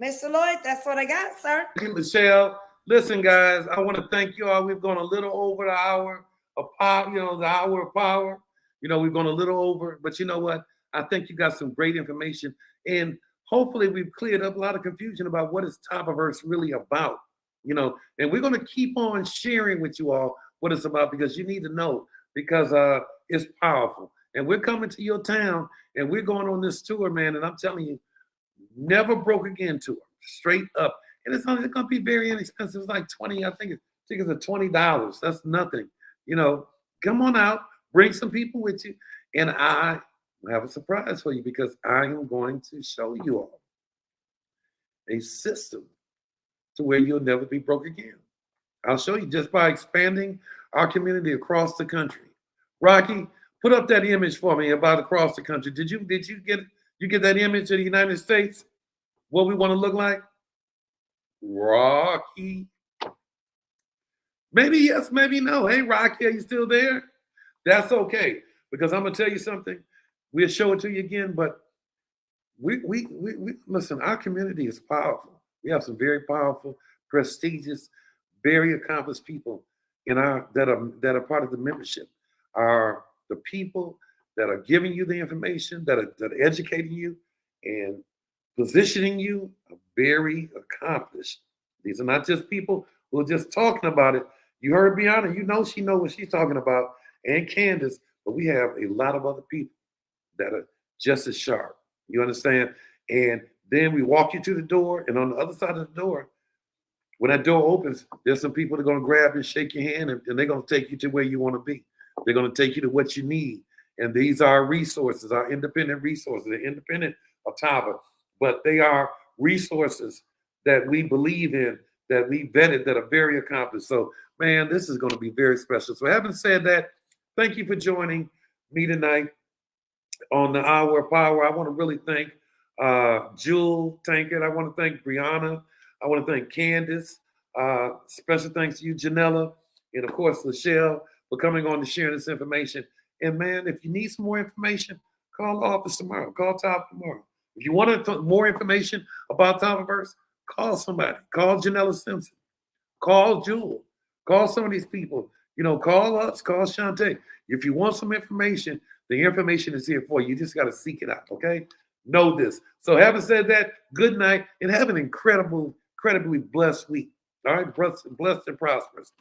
Mr. Lloyd, that's what I got, sir. Thank you, Michelle. Listen, guys, I want to thank you all. We've gone a little over the hour of power, the hour of power. We've gone a little over, but you know what? I think you got some great information. And hopefully we've cleared up a lot of confusion about what is Tavaverse really about, and we're going to keep on sharing with you all what it's about because you need to know because it's powerful. And we're coming to your town and we're going on this tour, man. And I'm telling you, Never Broke Again tour, straight up. And it's going to be very inexpensive. It's like 20, I think it's a $20. That's nothing. Come on out, bring some people with you. And I have a surprise for you because I am going to show you all a system to where you'll never be broke again. I'll show you just by expanding our community across the country. Rocky, put up that image for me about across the country. Did you get that image of the United States? What we want to look like? Rocky. Maybe yes, maybe no. Hey, Rocky, are you still there? That's okay because I'm gonna tell you something. We'll show it to you again, but we listen, our community is powerful. We have some very powerful, prestigious, very accomplished people in that are part of the membership. Are the people that are giving you the information, that are educating you and positioning you are very accomplished. These are not just people who are just talking about it. You heard Brianna, she knows what she's talking about, and Candace, but we have a lot of other people that are just as sharp. You understand? And then we walk you to the door, and on the other side of the door, when that door opens, there's some people that are going to grab and shake your hand, and they're going to take you to where you want to be. They're going to take you to what you need. And these are resources, our independent resources. They're independent of Tava, but they are resources that we believe in, that we vetted, that are very accomplished. So, man, this is going to be very special. So having said that, thank you for joining me tonight on the Hour of Power. I want to really thank Jewel Tankard. I want to thank Brianna. I want to thank Candace. Special thanks to you, Janella, and of course, Lachelle, for coming on to share this information. And man, if you need some more information, call the office tomorrow. Call Tava tomorrow. If you want more information about Tavaverse, call somebody. Call Janella Simpson. Call Jewel. Call some of these people. Call us. Call Shantae. If you want some information, the information is here for you. You just got to seek it out, okay? Know this. So having said that, good night and have an incredibly blessed week. All right? Blessed and prosperous.